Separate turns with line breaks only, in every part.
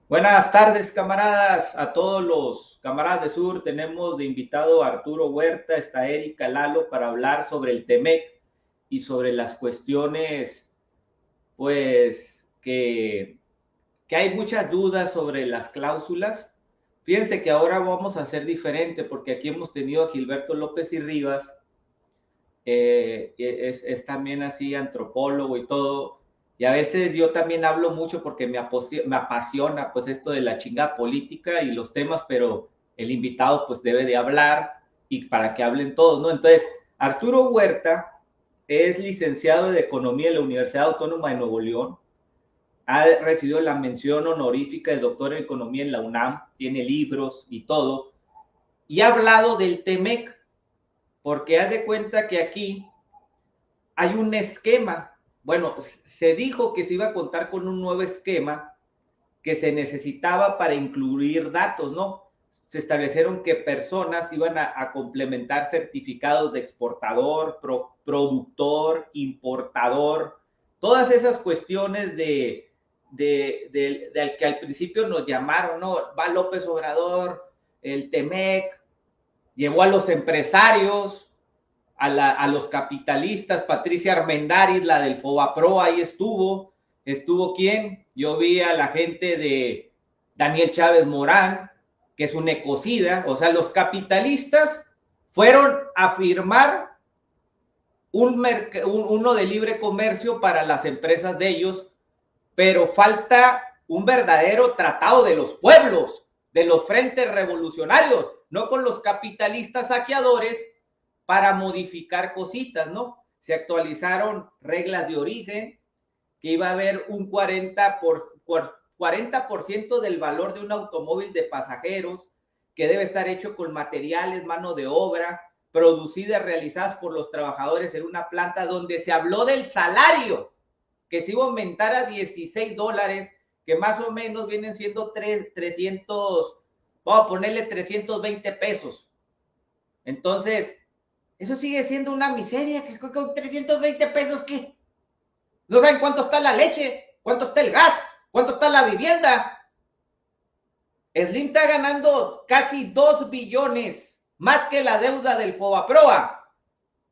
Buenas tardes, camaradas, a todos los camaradas de Sur. Tenemos de invitado a Arturo Huerta, está Erika Lalo para hablar sobre el TEMEC y sobre las cuestiones, pues, que hay muchas dudas sobre las cláusulas. Fíjense que ahora vamos a hacer diferente porque aquí hemos tenido a Gilberto López y Rivas, es también así antropólogo y todo, y a veces yo también hablo mucho porque me apasiona pues esto de la chingada política y los temas, pero el invitado pues debe de hablar y para que hablen todos, ¿no? Entonces, Arturo Huerta es licenciado de Economía en la Universidad Autónoma de Nuevo León, ha recibido la mención honorífica de doctor en Economía en la UNAM, tiene libros y todo, y ha hablado del TEMEC, porque haz de cuenta que aquí hay un esquema. Bueno, se dijo que se iba a contar con un nuevo esquema que se necesitaba para incluir datos, ¿no? Se establecieron que personas iban a complementar certificados de exportador, productor, importador, todas esas cuestiones de que al principio nos llamaron, ¿no? Va López Obrador, el TEMEC, llevó a los empresarios, a los capitalistas, Patricia Armendáriz, la del Fobapro, ahí estuvo quién, yo vi a la gente de Daniel Chávez Morán, que es un ecocida, o sea, los capitalistas fueron a firmar uno de libre comercio para las empresas de ellos, pero falta un verdadero tratado de los pueblos, de los frentes revolucionarios, no con los capitalistas saqueadores para modificar cositas, ¿no? Se actualizaron reglas de origen, que iba a haber un 40% del valor de un automóvil de pasajeros, que debe estar hecho con materiales, mano de obra, producidas, realizadas por los trabajadores en una planta donde se habló del salario, que se iba a aumentar a $16, que más o menos vienen siendo 300, vamos a ponerle 320 pesos. Entonces, eso sigue siendo una miseria, que con 320 pesos, ¿qué? No saben cuánto está la leche, cuánto está el gas, cuánto está la vivienda. Slim está ganando casi 2 billones, más que la deuda del Fobaproa.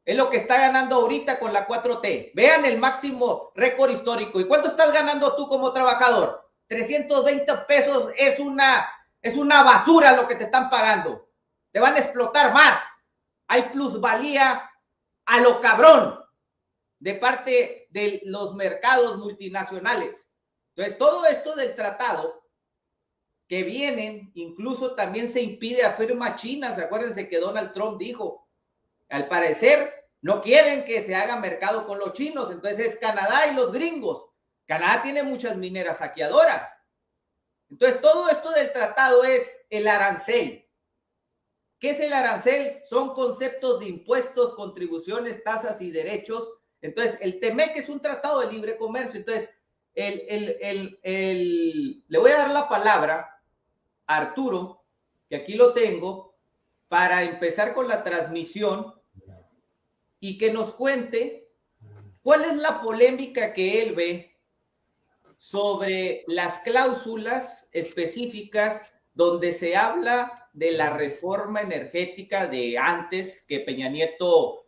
Es lo que está ganando ahorita con la 4T. Vean el máximo récord histórico. ¿Y cuánto estás ganando tú como trabajador? 320 pesos es una basura lo que te están pagando. Te van a explotar más. Hay plusvalía a lo cabrón de parte de los mercados multinacionales. Entonces, todo esto del tratado que vienen, incluso también se impide a firma china. Acuérdense que Donald Trump dijo, al parecer, no quieren que se haga mercado con los chinos, entonces es Canadá y los gringos. Canadá tiene muchas mineras saqueadoras. Entonces, todo esto del tratado es el arancel. ¿Qué es el arancel? Son conceptos de impuestos, contribuciones, tasas y derechos. Entonces, el TEMEC es un tratado de libre comercio. Entonces, le voy a dar la palabra a Arturo, que aquí lo tengo, para empezar con la transmisión y que nos cuente cuál es la polémica que él ve sobre las cláusulas específicas donde se habla de la reforma energética de antes, que Peña Nieto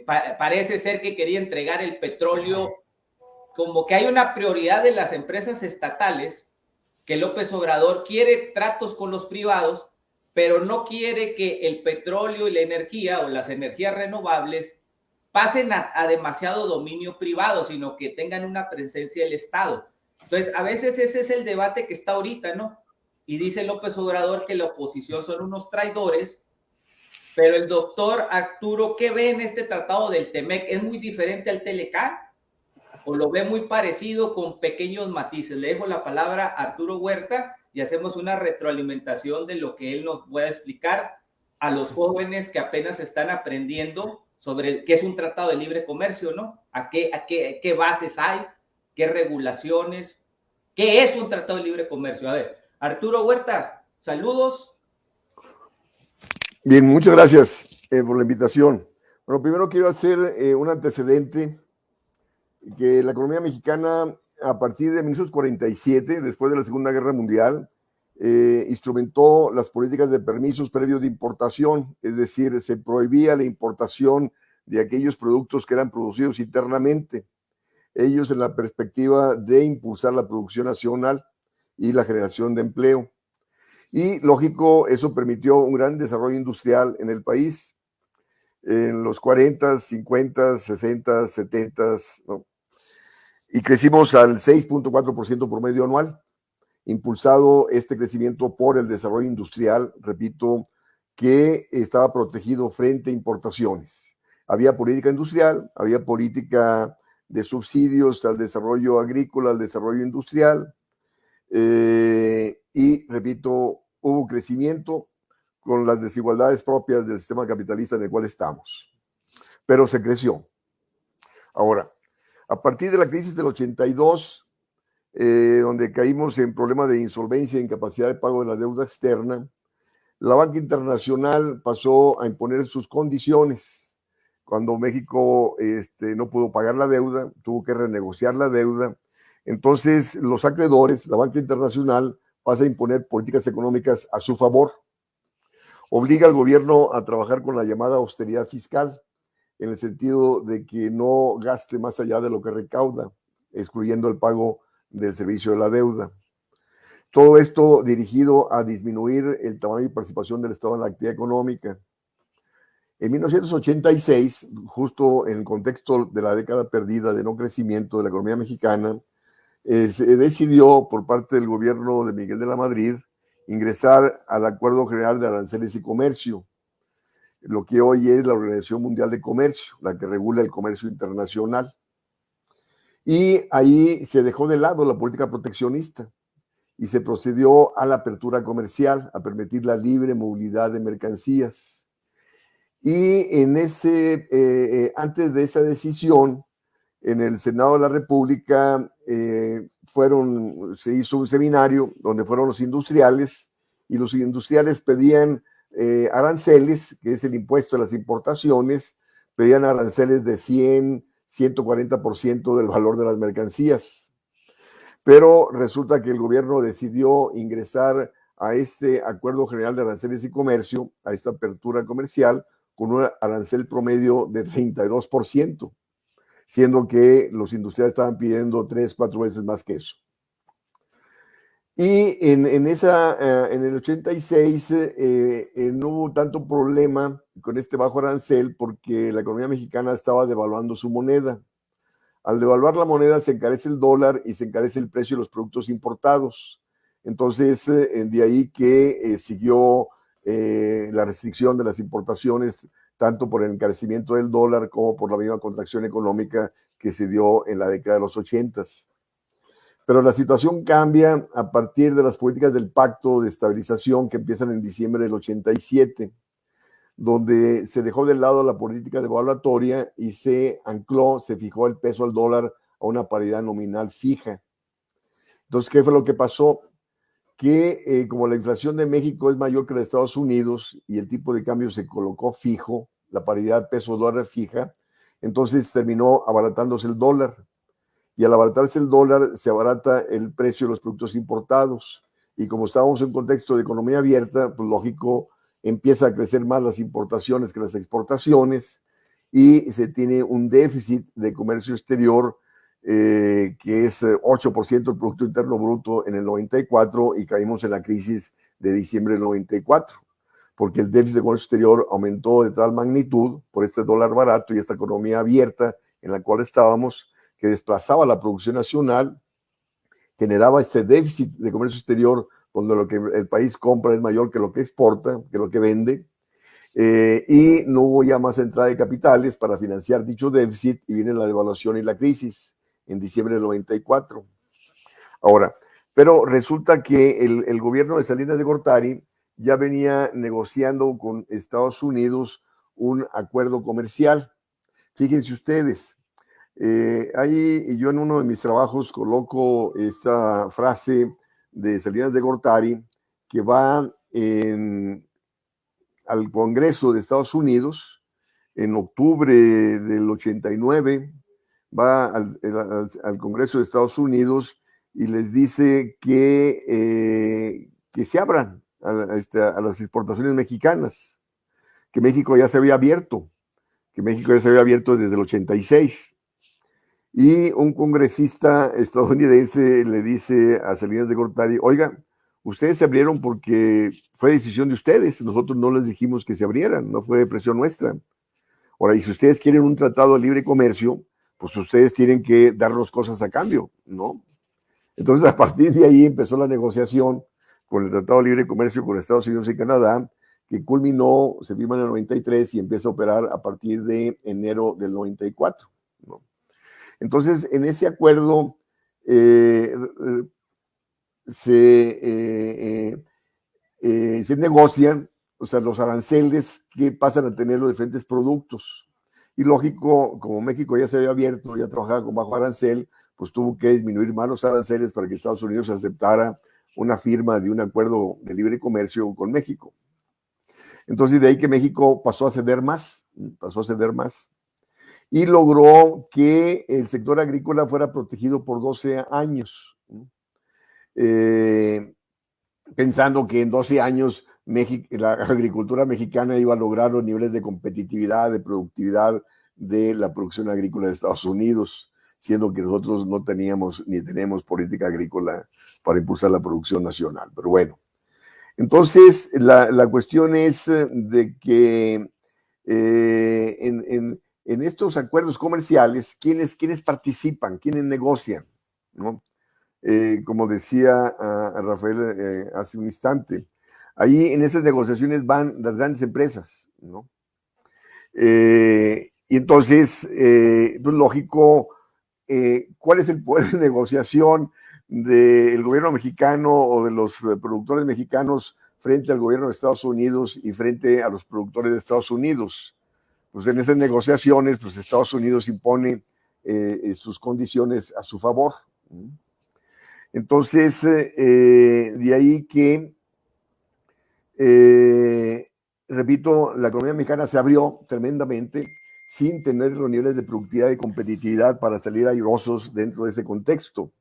parece ser que quería entregar el petróleo, como que hay una prioridad de las empresas estatales, que López Obrador quiere tratos con los privados, pero no quiere que el petróleo y la energía o las energías renovables pasen a demasiado dominio privado, sino que tengan una presencia del Estado. Entonces, a veces ese es el debate que está ahorita, ¿no? Y dice López Obrador que la oposición son unos traidores, pero el doctor Arturo, ¿qué ve en este tratado del TEMEC? ¿Es muy diferente al Telecán? ¿O lo ve muy parecido con pequeños matices? Le dejo la palabra a Arturo Huerta y hacemos una retroalimentación de lo que él nos pueda explicar a los jóvenes que apenas están aprendiendo sobre qué es un tratado de libre comercio, ¿no? ¿Qué bases hay? ¿Qué regulaciones? ¿Qué es un tratado de libre comercio? A ver, Arturo Huerta, saludos.
Bien, muchas gracias por la invitación. Bueno, primero quiero hacer un antecedente, que la economía mexicana a partir de 1947, después de la Segunda Guerra Mundial, instrumentó las políticas de permisos previos de importación, es decir, se prohibía la importación de aquellos productos que eran producidos internamente, ellos en la perspectiva de impulsar la producción nacional y la generación de empleo. Y lógico, eso permitió un gran desarrollo industrial en el país, en los 40, 50, 60, 70, ¿no? Y crecimos al 6.4% promedio anual, impulsado este crecimiento por el desarrollo industrial, repito, que estaba protegido frente a importaciones. Había política industrial, había política de subsidios al desarrollo agrícola, al desarrollo industrial, y repito, hubo crecimiento con las desigualdades propias del sistema capitalista en el cual estamos, pero se creció. Ahora, a partir de la crisis del 82, donde caímos en problemas de insolvencia e incapacidad de pago de la deuda externa, la banca internacional pasó a imponer sus condiciones. Cuando México no pudo pagar la deuda, tuvo que renegociar la deuda. Entonces, los acreedores, la banca internacional, pasa a imponer políticas económicas a su favor. Obliga al gobierno a trabajar con la llamada austeridad fiscal, en el sentido de que no gaste más allá de lo que recauda, excluyendo el pago del servicio de la deuda. Todo esto dirigido a disminuir el tamaño y participación del Estado en la actividad económica. En 1986, justo en el contexto de la década perdida de no crecimiento de la economía mexicana, se decidió por parte del gobierno de Miguel de la Madrid ingresar al Acuerdo General de Aranceles y Comercio, lo que hoy es la Organización Mundial de Comercio, la que regula el comercio internacional. Y ahí se dejó de lado la política proteccionista y se procedió a la apertura comercial, a permitir la libre movilidad de mercancías. Y antes de esa decisión, en el Senado de la República se hizo un seminario donde fueron los industriales, y los industriales pedían aranceles, que es el impuesto a las importaciones, pedían aranceles de 100, 140% del valor de las mercancías. Pero resulta que el gobierno decidió ingresar a este Acuerdo General de Aranceles y Comercio, a esta apertura comercial, con un arancel promedio de 32%, siendo que los industriales estaban pidiendo 3, 4 veces más que eso. Y en el 86 no hubo tanto problema con este bajo arancel porque la economía mexicana estaba devaluando su moneda. Al devaluar la moneda se encarece el dólar y se encarece el precio de los productos importados. Entonces, de ahí que siguió la restricción de las importaciones, tanto por el encarecimiento del dólar como por la misma contracción económica que se dio en la década de los 80s. Pero la situación cambia a partir de las políticas del Pacto de Estabilización que empiezan en diciembre del 87, donde se dejó de lado la política devaluatoria y se fijó el peso al dólar a una paridad nominal fija. Entonces, ¿qué fue lo que pasó? Que como la inflación de México es mayor que la de Estados Unidos y el tipo de cambio se colocó fijo, la paridad peso-dólar fija, entonces terminó abaratándose el dólar. Y al abaratarse el dólar, se abarata el precio de los productos importados. Y como estábamos en un contexto de economía abierta, pues lógico, empieza a crecer más las importaciones que las exportaciones y se tiene un déficit de comercio exterior que es 8% del Producto Interno Bruto en el 94 y caímos en la crisis de diciembre del 94, porque el déficit de comercio exterior aumentó de tal magnitud por este dólar barato y esta economía abierta en la cual estábamos, que desplazaba la producción nacional, generaba este déficit de comercio exterior, donde lo que el país compra es mayor que lo que exporta, que lo que vende, y no hubo ya más entrada de capitales para financiar dicho déficit, y viene la devaluación y la crisis en diciembre del 94. Ahora, pero resulta que el gobierno de Salinas de Gortari ya venía negociando con Estados Unidos un acuerdo comercial. Fíjense ustedes, ahí yo en uno de mis trabajos coloco esta frase de Salinas de Gortari que va al Congreso de Estados Unidos en octubre del 89, va al Congreso de Estados Unidos y les dice que se abran a las exportaciones mexicanas, que México ya se había abierto, desde el 86. Y un congresista estadounidense le dice a Salinas de Gortari: oiga, ustedes se abrieron porque fue decisión de ustedes, nosotros no les dijimos que se abrieran, no fue presión nuestra. Ahora, y si ustedes quieren un tratado de libre comercio, pues ustedes tienen que darnos cosas a cambio, ¿no? Entonces, a partir de ahí empezó la negociación con el Tratado de Libre Comercio con Estados Unidos y Canadá, que culminó, se firma en el 93 y empieza a operar a partir de enero del 94, ¿no? Entonces, en ese acuerdo se negocian, o sea, los aranceles que pasan a tener los diferentes productos. Y lógico, como México ya se había abierto, ya trabajaba con bajo arancel, pues tuvo que disminuir más los aranceles para que Estados Unidos aceptara una firma de un acuerdo de libre comercio con México. Entonces, de ahí que México pasó a ceder más, y logró que el sector agrícola fuera protegido por 12 años, pensando que en 12 años la agricultura mexicana iba a lograr los niveles de competitividad, de productividad de la producción agrícola de Estados Unidos, siendo que nosotros no teníamos ni tenemos política agrícola para impulsar la producción nacional. Pero bueno, entonces la cuestión es de que en estos acuerdos comerciales, ¿quiénes participan? ¿Quiénes negocian? ¿No? Como decía a Rafael hace un instante, ahí en esas negociaciones van las grandes empresas, ¿no? Y entonces, pues lógico, ¿cuál es el poder de negociación del gobierno mexicano o de los productores mexicanos frente al gobierno de Estados Unidos y frente a los productores de Estados Unidos? Pues en esas negociaciones, pues Estados Unidos impone sus condiciones a su favor. Entonces, de ahí que, repito, la economía mexicana se abrió tremendamente sin tener los niveles de productividad y competitividad para salir airosos dentro de ese contexto.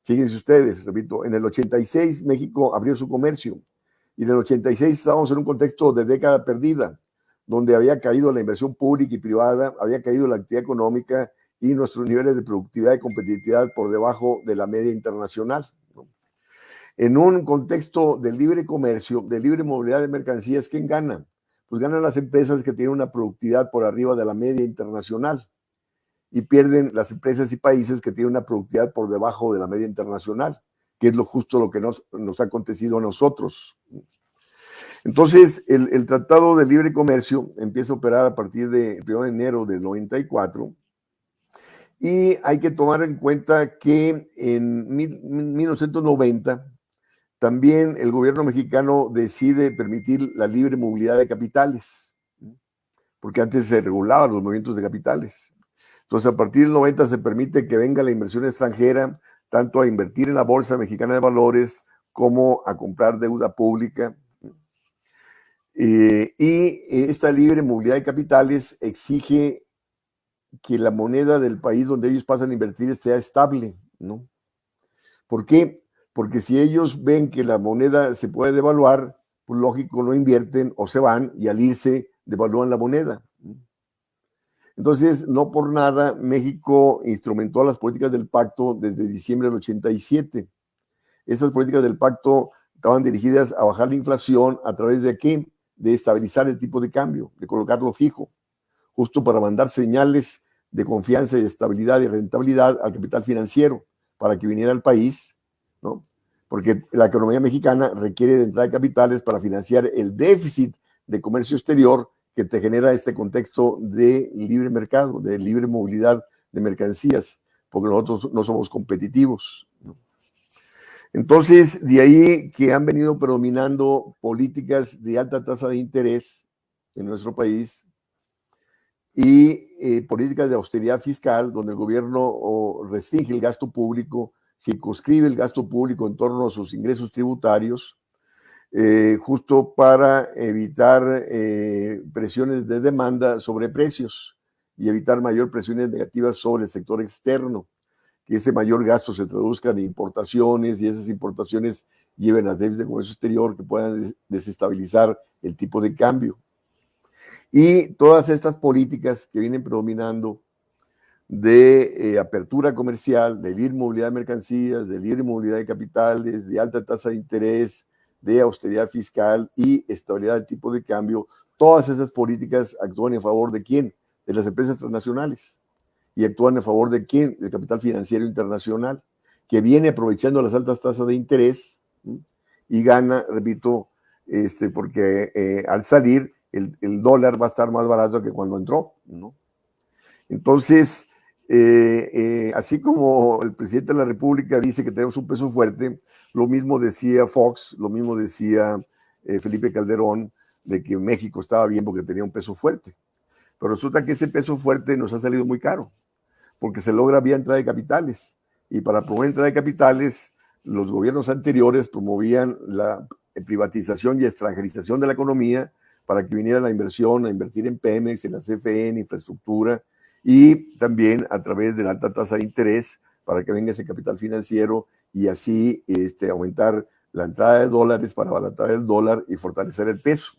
Fíjense ustedes, repito, en el 86 México abrió su comercio y en el 86 estábamos en un contexto de década perdida, donde había caído la inversión pública y privada, había caído la actividad económica y nuestros niveles de productividad y competitividad por debajo de la media internacional, ¿no? En un contexto de libre comercio, de libre movilidad de mercancías, ¿quién gana? Pues ganan las empresas que tienen una productividad por arriba de la media internacional y pierden las empresas y países que tienen una productividad por debajo de la media internacional, que es justo lo que nos ha acontecido a nosotros. Entonces, el Tratado de Libre Comercio empieza a operar a partir del 1 de enero del 94, y hay que tomar en cuenta que en 1990 también el gobierno mexicano decide permitir la libre movilidad de capitales, porque antes se regulaban los movimientos de capitales. Entonces, a partir del 90 se permite que venga la inversión extranjera, tanto a invertir en la Bolsa Mexicana de Valores como a comprar deuda pública. Y esta libre movilidad de capitales exige que la moneda del país donde ellos pasan a invertir sea estable, ¿no? ¿Por qué? Porque si ellos ven que la moneda se puede devaluar, pues lógico, no invierten o se van y al irse devalúan la moneda. Entonces, no por nada, México instrumentó las políticas del pacto desde diciembre del 87. Esas políticas del pacto estaban dirigidas a bajar la inflación a través de ¿qué? De estabilizar el tipo de cambio, de colocarlo fijo, justo para mandar señales de confianza y estabilidad y rentabilidad al capital financiero para que viniera al país, ¿no? Porque la economía mexicana requiere de entrada de capitales para financiar el déficit de comercio exterior que te genera este contexto de libre mercado, de libre movilidad de mercancías, porque nosotros no somos competitivos, ¿no? Entonces, de ahí que han venido predominando políticas de alta tasa de interés en nuestro país y políticas de austeridad fiscal, donde el gobierno restringe el gasto público, circunscribe el gasto público en torno a sus ingresos tributarios, justo para evitar presiones de demanda sobre precios, y evitar mayor presiones negativas sobre el sector externo, que ese mayor gasto se traduzca en importaciones y esas importaciones lleven a déficit de comercio exterior que puedan desestabilizar el tipo de cambio. Y todas estas políticas que vienen predominando de apertura comercial, de libre movilidad de mercancías, de libre movilidad de capitales, de alta tasa de interés, de austeridad fiscal y estabilidad del tipo de cambio, todas esas políticas actúan en favor de ¿quién? De las empresas transnacionales. Y actúan en favor de ¿quién? Del capital financiero internacional, que viene aprovechando las altas tasas de interés, ¿sí? Y gana, repito, porque al salir el dólar va a estar más barato que cuando entró, ¿no? Entonces, así como el presidente de la República dice que tenemos un peso fuerte, lo mismo decía Fox, lo mismo decía Felipe Calderón, de que México estaba bien porque tenía un peso fuerte. Pero resulta que ese peso fuerte nos ha salido muy caro, porque se logra vía entrada de capitales. Y para promover entrada de capitales, los gobiernos anteriores promovían la privatización y extranjerización de la economía para que viniera la inversión, a invertir en Pemex, en la CFE, en infraestructura, y también a través de la alta tasa de interés para que venga ese capital financiero y así aumentar la entrada de dólares para abaratar el dólar y fortalecer el peso.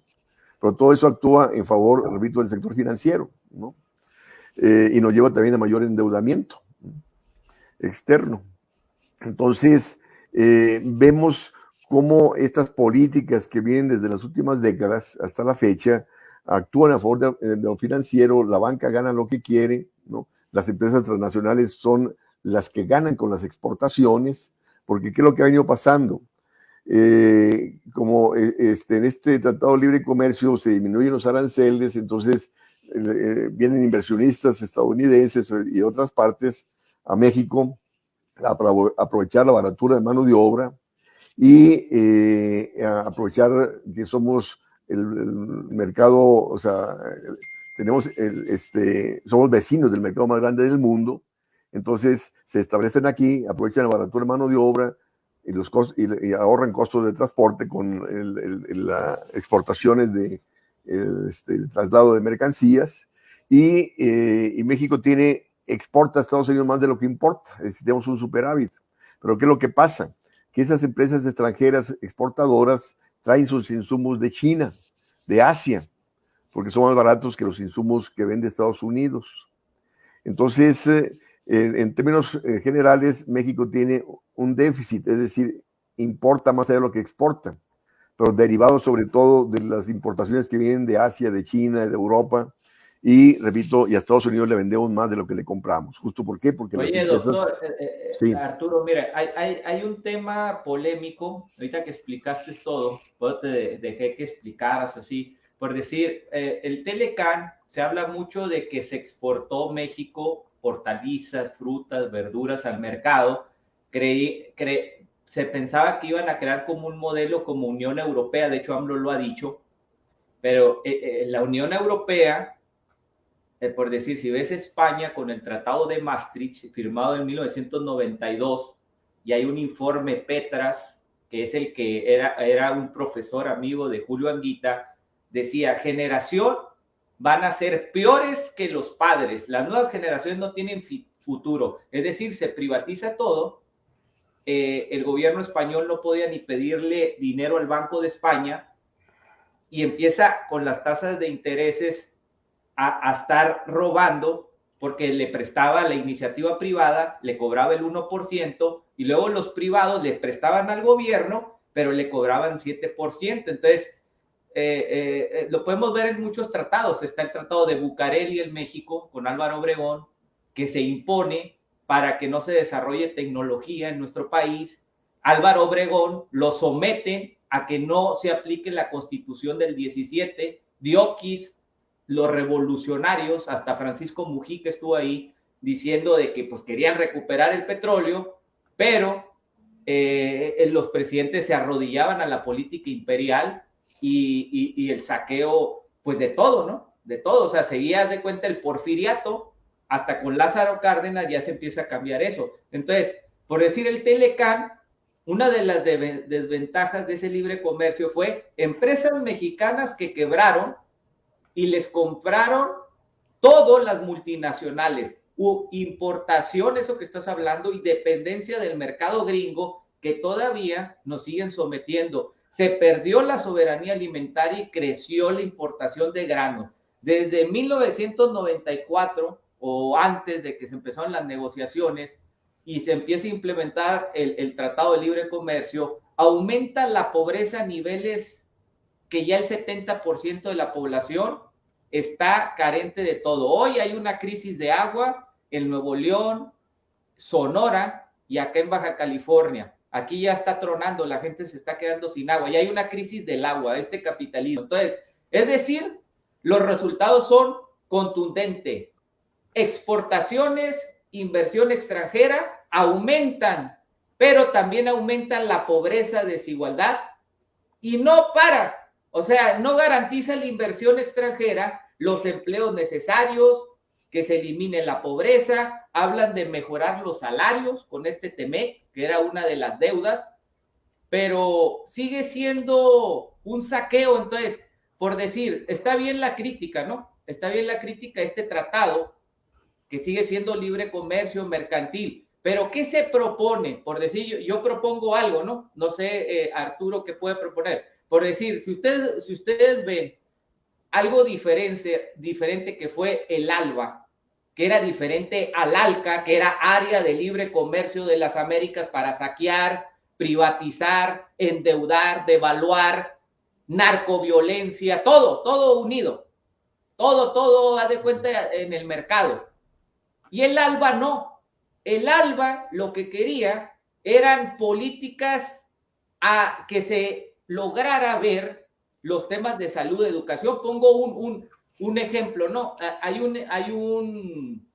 Pero todo eso actúa en favor, repito, del sector financiero, ¿no? Y nos lleva también a mayor endeudamiento externo. Entonces, vemos cómo estas políticas que vienen desde las últimas décadas hasta la fecha actúan a favor de lo financiero, la banca gana lo que quiere, ¿no? Las empresas transnacionales son las que ganan con las exportaciones, porque ¿qué es lo que ha venido pasando? Como en este Tratado de Libre Comercio se disminuyen los aranceles, entonces vienen inversionistas estadounidenses y de otras partes a México a aprovechar la baratura de mano de obra y a aprovechar que somos el mercado, o sea, tenemos somos vecinos del mercado más grande del mundo, entonces se establecen aquí, aprovechan la baratura de mano de obra y, y ahorran costos de transporte con las exportaciones de el traslado de mercancías y México exporta a Estados Unidos más de lo que importa, es decir, tenemos un superávit. Pero ¿qué es lo que pasa? Que esas empresas extranjeras exportadoras traen sus insumos de China, de Asia, porque son más baratos que los insumos que vende Estados Unidos. Entonces, en términos generales, México tiene un déficit, es decir, importa más allá de lo que exporta, pero derivado sobre todo de las importaciones que vienen de Asia, de China, de Europa, y repito, y a Estados Unidos le vendemos más de lo que le compramos. ¿Justo por qué? Porque
Oye,
las empresas...
doctor,
Sí.
Arturo, mira, hay un tema polémico, ahorita que explicaste todo, pues te dejé que explicaras así, por decir, el Telecán, se habla mucho de que se exportó México hortalizas, frutas, verduras al mercado, se pensaba que iban a crear como un modelo como Unión Europea, de hecho AMLO lo ha dicho, pero la Unión Europea, por decir, si ves España con el Tratado de Maastricht, firmado en 1992, y hay un informe Petras, que es el que era un profesor amigo de Julio Anguita, decía, generación van a ser peores que los padres, las nuevas generaciones no tienen futuro, es decir, se privatiza todo, el gobierno español no podía ni pedirle dinero al Banco de España, y empieza con las tasas de intereses a estar robando porque le prestaba la iniciativa privada, le cobraba el 1% y luego los privados le prestaban al gobierno, pero le cobraban 7%. Entonces, lo podemos ver en muchos tratados. Está el Tratado de Bucareli en México con Álvaro Obregón, que se impone para que no se desarrolle tecnología en nuestro país. Álvaro Obregón lo someten a que no se aplique la Constitución del 17, Dioquis, los revolucionarios, hasta Francisco Mujica estuvo ahí diciendo de que pues querían recuperar el petróleo, pero los presidentes se arrodillaban a la política imperial y el saqueo, pues de todo, ¿no? De todo, o sea, seguía de cuenta el porfiriato, hasta con Lázaro Cárdenas ya se empieza a cambiar eso. Entonces, por decir el Telecán, una de las desventajas de ese libre comercio fue empresas mexicanas que quebraron y les compraron todas las multinacionales, importación, eso que estás hablando, y dependencia del mercado gringo, que todavía nos siguen sometiendo. Se perdió la soberanía alimentaria y creció la importación de grano. Desde 1994 o antes de que se empezaron las negociaciones y se empieza a implementar el Tratado de Libre Comercio, aumenta la pobreza a niveles que ya el 70% de la población está carente de todo. Hoy hay una crisis de agua en Nuevo León, Sonora y acá en Baja California. Aquí ya está tronando, la gente se está quedando sin agua y hay una crisis del agua, de este capitalismo. Entonces, es decir, los resultados son contundentes. Exportaciones, inversión extranjera aumentan, pero también aumentan la pobreza, desigualdad y no para. O sea, no garantiza la inversión extranjera los empleos necesarios, que se elimine la pobreza, hablan de mejorar los salarios con este TEMEC, que era una de las deudas, pero sigue siendo un saqueo. Entonces, por decir, está bien la crítica, ¿no? Está bien la crítica a este tratado, que sigue siendo libre comercio mercantil, pero ¿qué se propone? Por decir, yo propongo algo, ¿no? No sé, Arturo, ¿qué puede proponer? Por decir, si ustedes ven algo diferente que fue el ALBA, que era diferente al ALCA, que era área de libre comercio de las Américas para saquear, privatizar, endeudar, devaluar, narcoviolencia, todo unido, todo, haz de cuenta, en el mercado. Y el ALBA no. El ALBA lo que quería eran políticas a que se lograra ver los temas de salud, educación. Pongo un ejemplo, ¿no? Hay un,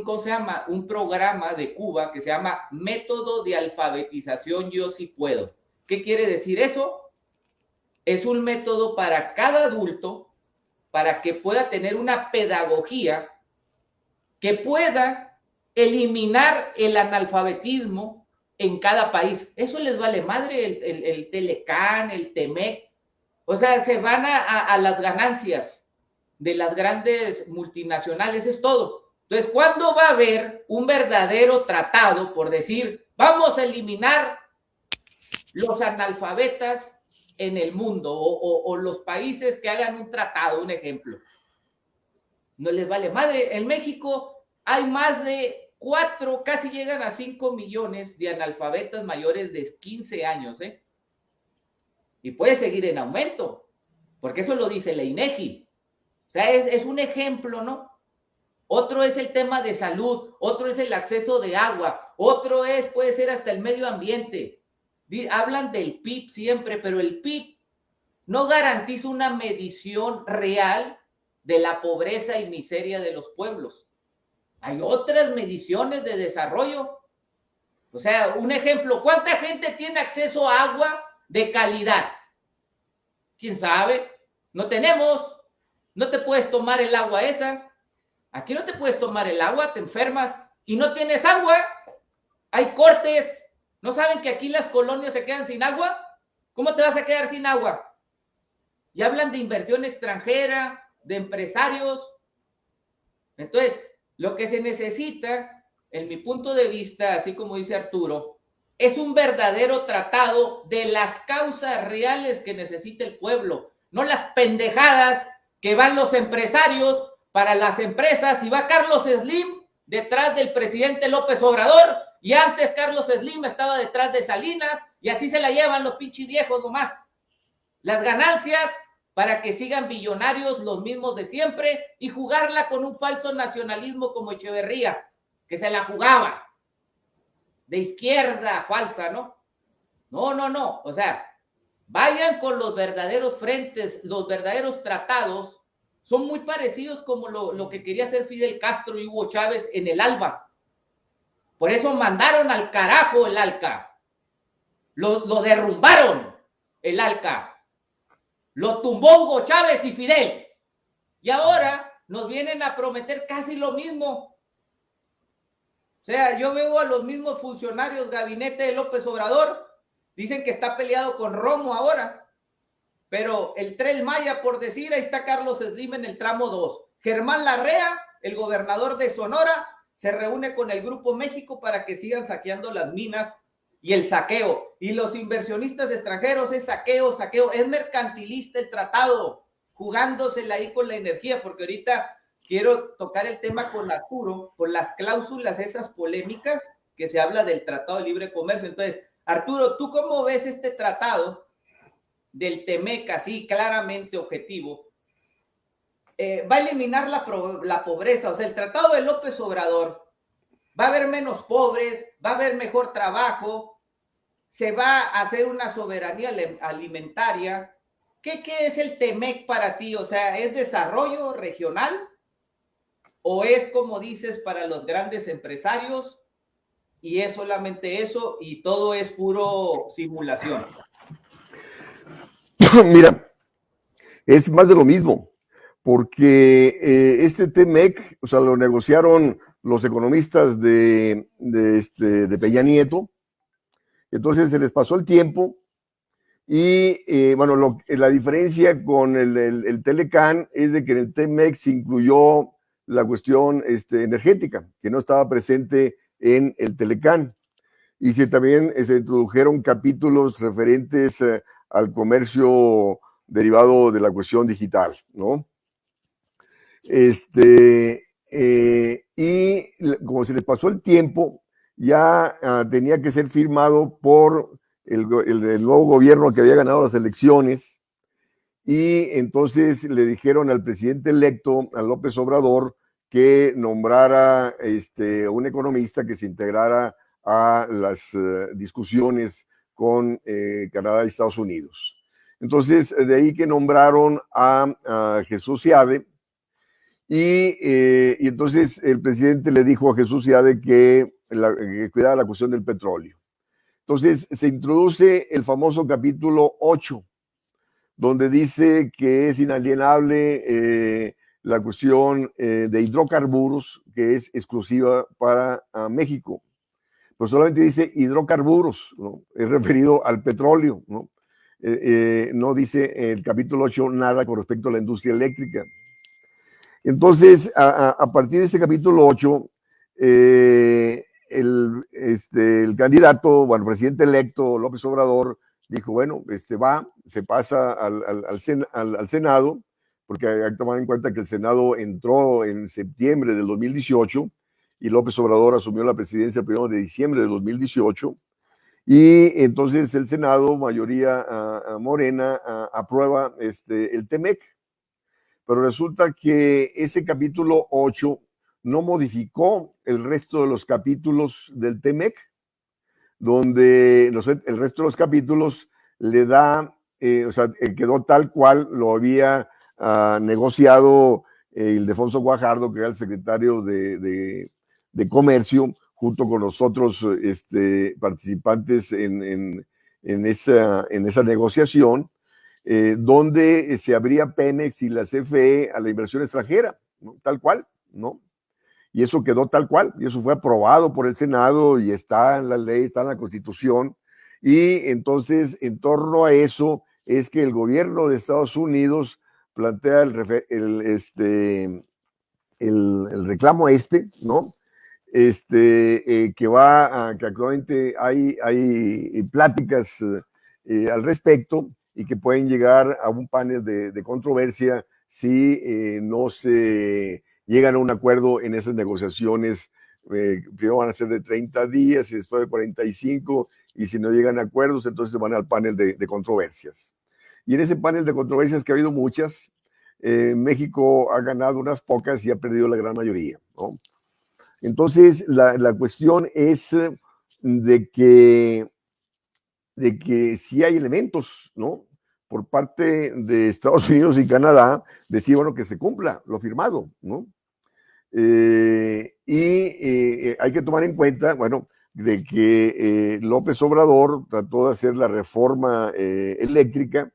¿cómo se llama? Un programa de Cuba que se llama Método de Alfabetización Yo Sí Puedo. ¿Qué quiere decir eso? Es un método para cada adulto para que pueda tener una pedagogía que pueda eliminar el analfabetismo en cada país. Eso les vale madre el Telecán, el TEMEC. O sea, se van a las ganancias de las grandes multinacionales, es todo. Entonces, ¿cuándo va a haber un verdadero tratado por decir, vamos a eliminar los analfabetas en el mundo o los países que hagan un tratado, un ejemplo? No les vale madre. En México hay más de 4, casi llegan a 5 millones de analfabetas mayores de 15 años, ¿eh? Y puede seguir en aumento, porque eso lo dice la INEGI. O sea, es un ejemplo, ¿no? Otro es el tema de salud, otro es el acceso de agua, otro puede ser hasta el medio ambiente. Hablan del PIB siempre, pero el PIB no garantiza una medición real de la pobreza y miseria de los pueblos. Hay otras mediciones de desarrollo. O sea, un ejemplo, ¿cuánta gente tiene acceso a agua de calidad? ¿Quién sabe? No tenemos. No te puedes tomar el agua esa. Aquí no te puedes tomar el agua, te enfermas y no tienes agua. Hay cortes. ¿No saben que aquí las colonias se quedan sin agua? ¿Cómo te vas a quedar sin agua? Y hablan de inversión extranjera, de empresarios. Entonces, lo que se necesita, en mi punto de vista, así como dice Arturo, es un verdadero tratado de las causas reales que necesita el pueblo, no las pendejadas que van los empresarios para las empresas y va Carlos Slim detrás del presidente López Obrador y antes Carlos Slim estaba detrás de Salinas y así se la llevan los pinches viejos nomás. Las ganancias para que sigan billonarios los mismos de siempre y jugarla con un falso nacionalismo como Echeverría, que se la jugaba de izquierda falsa, ¿no? No, o sea, vayan con los verdaderos frentes, los verdaderos tratados, son muy parecidos como lo que quería hacer Fidel Castro y Hugo Chávez en el ALBA. Por eso mandaron al carajo el ALCA, lo derrumbaron el ALCA, lo tumbó Hugo Chávez y Fidel, y ahora nos vienen a prometer casi lo mismo. O sea, yo veo a los mismos funcionarios, gabinete de López Obrador, dicen que está peleado con Romo ahora, pero el Tren Maya, por decir, ahí está Carlos Slim en el tramo 2, Germán Larrea, el gobernador de Sonora, se reúne con el Grupo México para que sigan saqueando las minas y el saqueo. Y los inversionistas extranjeros es saqueo, saqueo. Es mercantilista el tratado, jugándosela ahí con la energía, porque ahorita quiero tocar el tema con Arturo, con las cláusulas esas polémicas que se habla del Tratado de Libre Comercio. Entonces, Arturo, ¿tú cómo ves este tratado del TEMEC, así claramente objetivo? Va a eliminar la pobreza, o sea, el tratado de López Obrador, va a haber menos pobres, va a haber mejor trabajo, se va a hacer una soberanía alimentaria. ¿Qué es el TEMEC para ti? O sea, ¿es desarrollo regional o es, como dices, para los grandes empresarios y es solamente eso y todo es puro simulación?
Mira, es más de lo mismo, porque este TEMEC, o sea, lo negociaron los economistas de Peña Nieto, entonces se les pasó el tiempo y bueno, la diferencia con el Telecán es de que en el TEMEC se incluyó la cuestión energética, que no estaba presente en el Telecán. Y también se introdujeron capítulos referentes al comercio derivado de la cuestión digital, ¿no? Y como se les pasó el tiempo, ya tenía que ser firmado por el nuevo gobierno que había ganado las elecciones, y entonces le dijeron al presidente electo, a López Obrador, que nombrara un economista que se integrara a las discusiones con Canadá y Estados Unidos. Entonces, de ahí que nombraron a Jesús Seade, y entonces el presidente le dijo a Jesús Seade que cuidara la cuestión del petróleo. Entonces, se introduce el famoso capítulo 8, donde dice que es inalienable la cuestión de hidrocarburos, que es exclusiva para México. Pues solamente dice hidrocarburos, ¿no? Es referido al petróleo, ¿no? No dice el capítulo 8 nada con respecto a la industria eléctrica. Entonces, a partir de este capítulo 8, el candidato, bueno, presidente electo López Obrador, dijo, bueno, se pasa al Senado, porque hay que tomar en cuenta que el Senado entró en septiembre del 2018 y López Obrador asumió la presidencia el 1 de diciembre del 2018, y entonces el Senado, mayoría morena, aprueba el TEMEC, pero resulta que ese capítulo 8 no modificó el resto de los capítulos del TEMEC, donde el resto de los capítulos le da, o sea, quedó tal cual lo había negociado Ildefonso Guajardo, que era el secretario de Comercio, junto con los otros participantes en esa negociación, donde se abría Pemex y la CFE a la inversión extranjera, ¿no? Tal cual, ¿no? Y eso quedó tal cual, y eso fue aprobado por el Senado y está en la ley, está en la Constitución. Y entonces, en torno a eso, es que el gobierno de Estados Unidos plantea el reclamo ¿no? Que actualmente hay pláticas al respecto y que pueden llegar a un panel de controversia si no se llegan a un acuerdo en esas negociaciones. Primero van a ser de 30 días y después de 45, y si no llegan a acuerdos, entonces van al panel de controversias. Y en ese panel de controversias, que ha habido muchas, México ha ganado unas pocas y ha perdido la gran mayoría, ¿no? Entonces, la cuestión es de que sí hay elementos, ¿no?, por parte de Estados Unidos y Canadá, decir, bueno, que se cumpla lo firmado, ¿no? Hay que tomar en cuenta, bueno, de que López Obrador trató de hacer la reforma eléctrica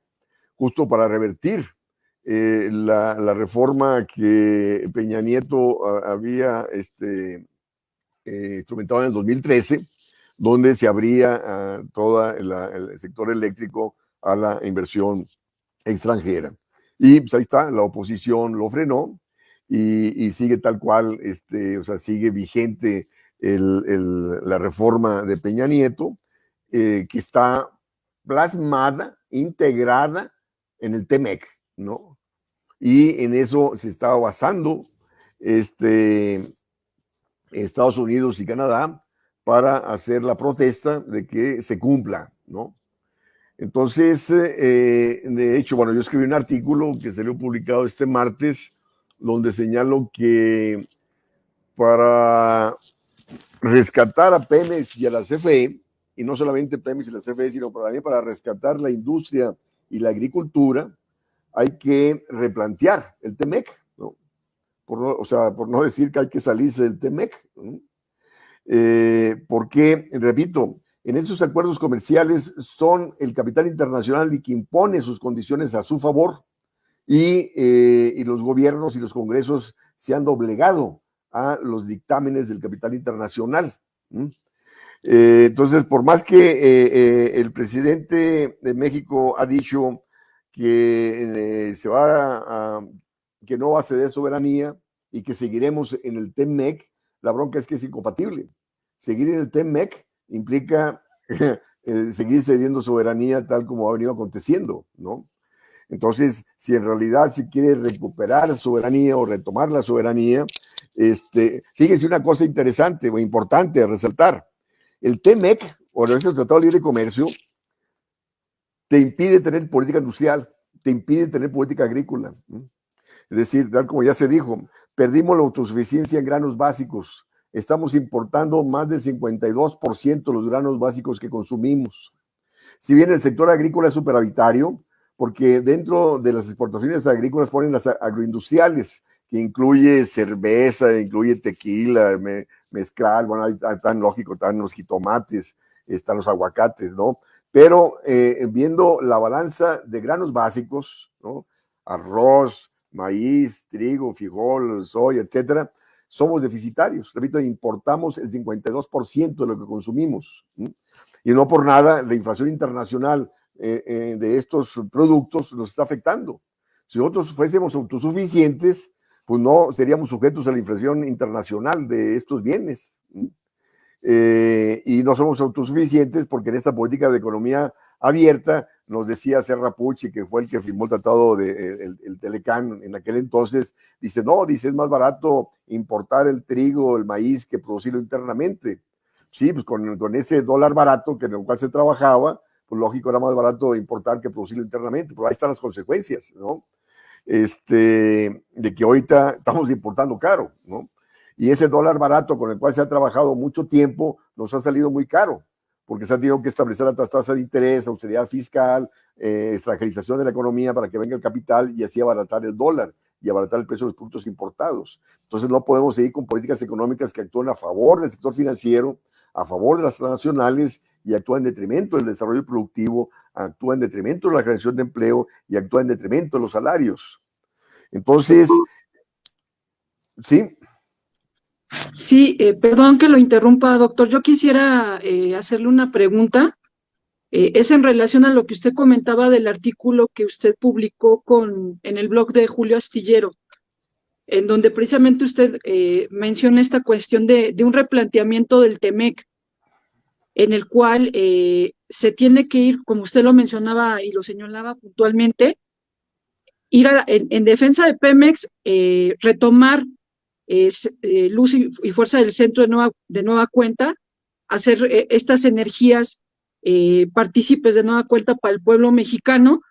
justo para revertir la reforma que Peña Nieto había instrumentado en el 2013, donde se abría todo el sector eléctrico a la inversión extranjera. Y pues ahí está, la oposición lo frenó, y sigue tal cual, o sea, sigue vigente la reforma de Peña Nieto, que está plasmada, integrada en el TEMEC, ¿no? Y en eso se estaba basando Estados Unidos y Canadá para hacer la protesta de que se cumpla, ¿no? Entonces, de hecho, bueno, yo escribí un artículo que salió publicado este martes, donde señalo que para rescatar a Pemex y a la CFE, y no solamente Pemex y la CFE, sino también para rescatar la industria y la agricultura, hay que replantear el TEMEC, ¿no? O sea, por no decir que hay que salirse del TEMEC, ¿no? Porque, repito, en esos acuerdos comerciales son el capital internacional el que impone sus condiciones a su favor, y los gobiernos y los congresos se han doblegado a los dictámenes del capital internacional. Entonces, por más que el presidente de México ha dicho que que no va a ceder soberanía y que seguiremos en el TEMEC, la bronca es que es incompatible. Seguir en el TEMEC implica seguir cediendo soberanía tal como ha venido aconteciendo, ¿no? Entonces, si en realidad se quiere recuperar soberanía o retomar la soberanía, fíjense una cosa interesante o importante a resaltar. El TEMEC, o el Tratado de Libre Comercio, te impide tener política industrial, te impide tener política agrícola. Es decir, tal como ya se dijo, perdimos la autosuficiencia en granos básicos. Estamos importando más del 52% de los granos básicos que consumimos. Si bien el sector agrícola es superavitario, porque dentro de las exportaciones agrícolas ponen las agroindustriales, que incluye cerveza, incluye tequila, mezcal, bueno, ahí tan lógico, están los jitomates, están los aguacates, ¿no? Pero viendo la balanza de granos básicos, ¿no? Arroz, maíz, trigo, frijol, soya, etcétera, somos deficitarios. Repito, importamos el 52% de lo que consumimos, ¿sí? Y no por nada la inflación internacional de estos productos nos está afectando. Si nosotros fuésemos autosuficientes, pues no seríamos sujetos a la inflación internacional de estos bienes. Y no somos autosuficientes porque en esta política de economía abierta, nos decía Serra Pucci, que fue el que firmó el tratado el Telecán en aquel entonces, dice, no, dice, es más barato importar el trigo, el maíz, que producirlo internamente. Sí, pues con ese dólar barato que en el cual se trabajaba, pues lógico, era más barato importar que producirlo internamente, pero ahí están las consecuencias, ¿no? De que ahorita estamos importando caro, ¿no? Y ese dólar barato con el cual se ha trabajado mucho tiempo nos ha salido muy caro, porque se han tenido que establecer altas tasas de interés, austeridad fiscal, extranjerización de la economía para que venga el capital y así abaratar el dólar y abaratar el precio de los productos importados. Entonces no podemos seguir con políticas económicas que actúen a favor del sector financiero, a favor de las transnacionales y actúan en detrimento del desarrollo productivo, actúan en detrimento de la creación de empleo y actúan en detrimento de los salarios. Entonces, sí.
Sí, perdón que lo interrumpa, doctor. Yo quisiera hacerle una pregunta. Es en relación a lo que usted comentaba del artículo que usted publicó en el blog de Julio Astillero, en donde precisamente usted menciona esta cuestión de un replanteamiento del TEMEC, en el cual se tiene que ir, como usted lo mencionaba y lo señalaba puntualmente, ir en defensa de Pemex, retomar luz y fuerza del centro de nueva cuenta, hacer estas energías partícipes de nueva cuenta para el pueblo mexicano,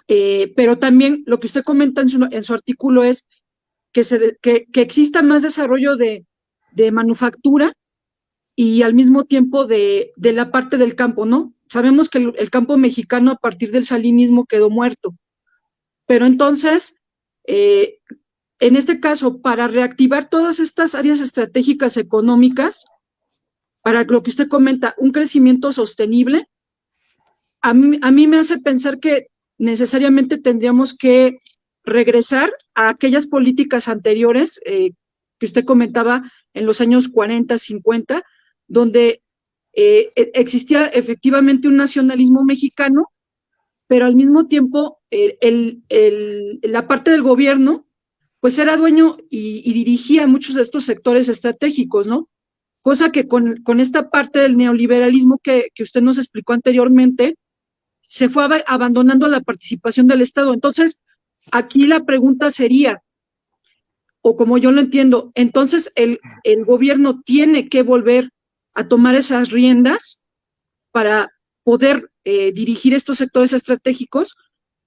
pero también lo que usted comenta en su artículo es que exista más desarrollo de manufactura y al mismo tiempo de la parte del campo, ¿no? Sabemos que el campo mexicano a partir del salinismo quedó muerto, pero entonces, en este caso, para reactivar todas estas áreas estratégicas económicas, para lo que usted comenta, un crecimiento sostenible, a mí me hace pensar que necesariamente tendríamos que regresar a aquellas políticas anteriores que usted comentaba en los años 40, 50, donde existía efectivamente un nacionalismo mexicano, pero al mismo tiempo la parte del gobierno pues era dueño y dirigía muchos de estos sectores estratégicos, ¿no? Cosa que con esta parte del neoliberalismo que usted nos explicó anteriormente, se fue abandonando la participación del Estado. Entonces, aquí la pregunta sería, o como yo lo entiendo, entonces el gobierno tiene que volver a tomar esas riendas para poder dirigir estos sectores estratégicos.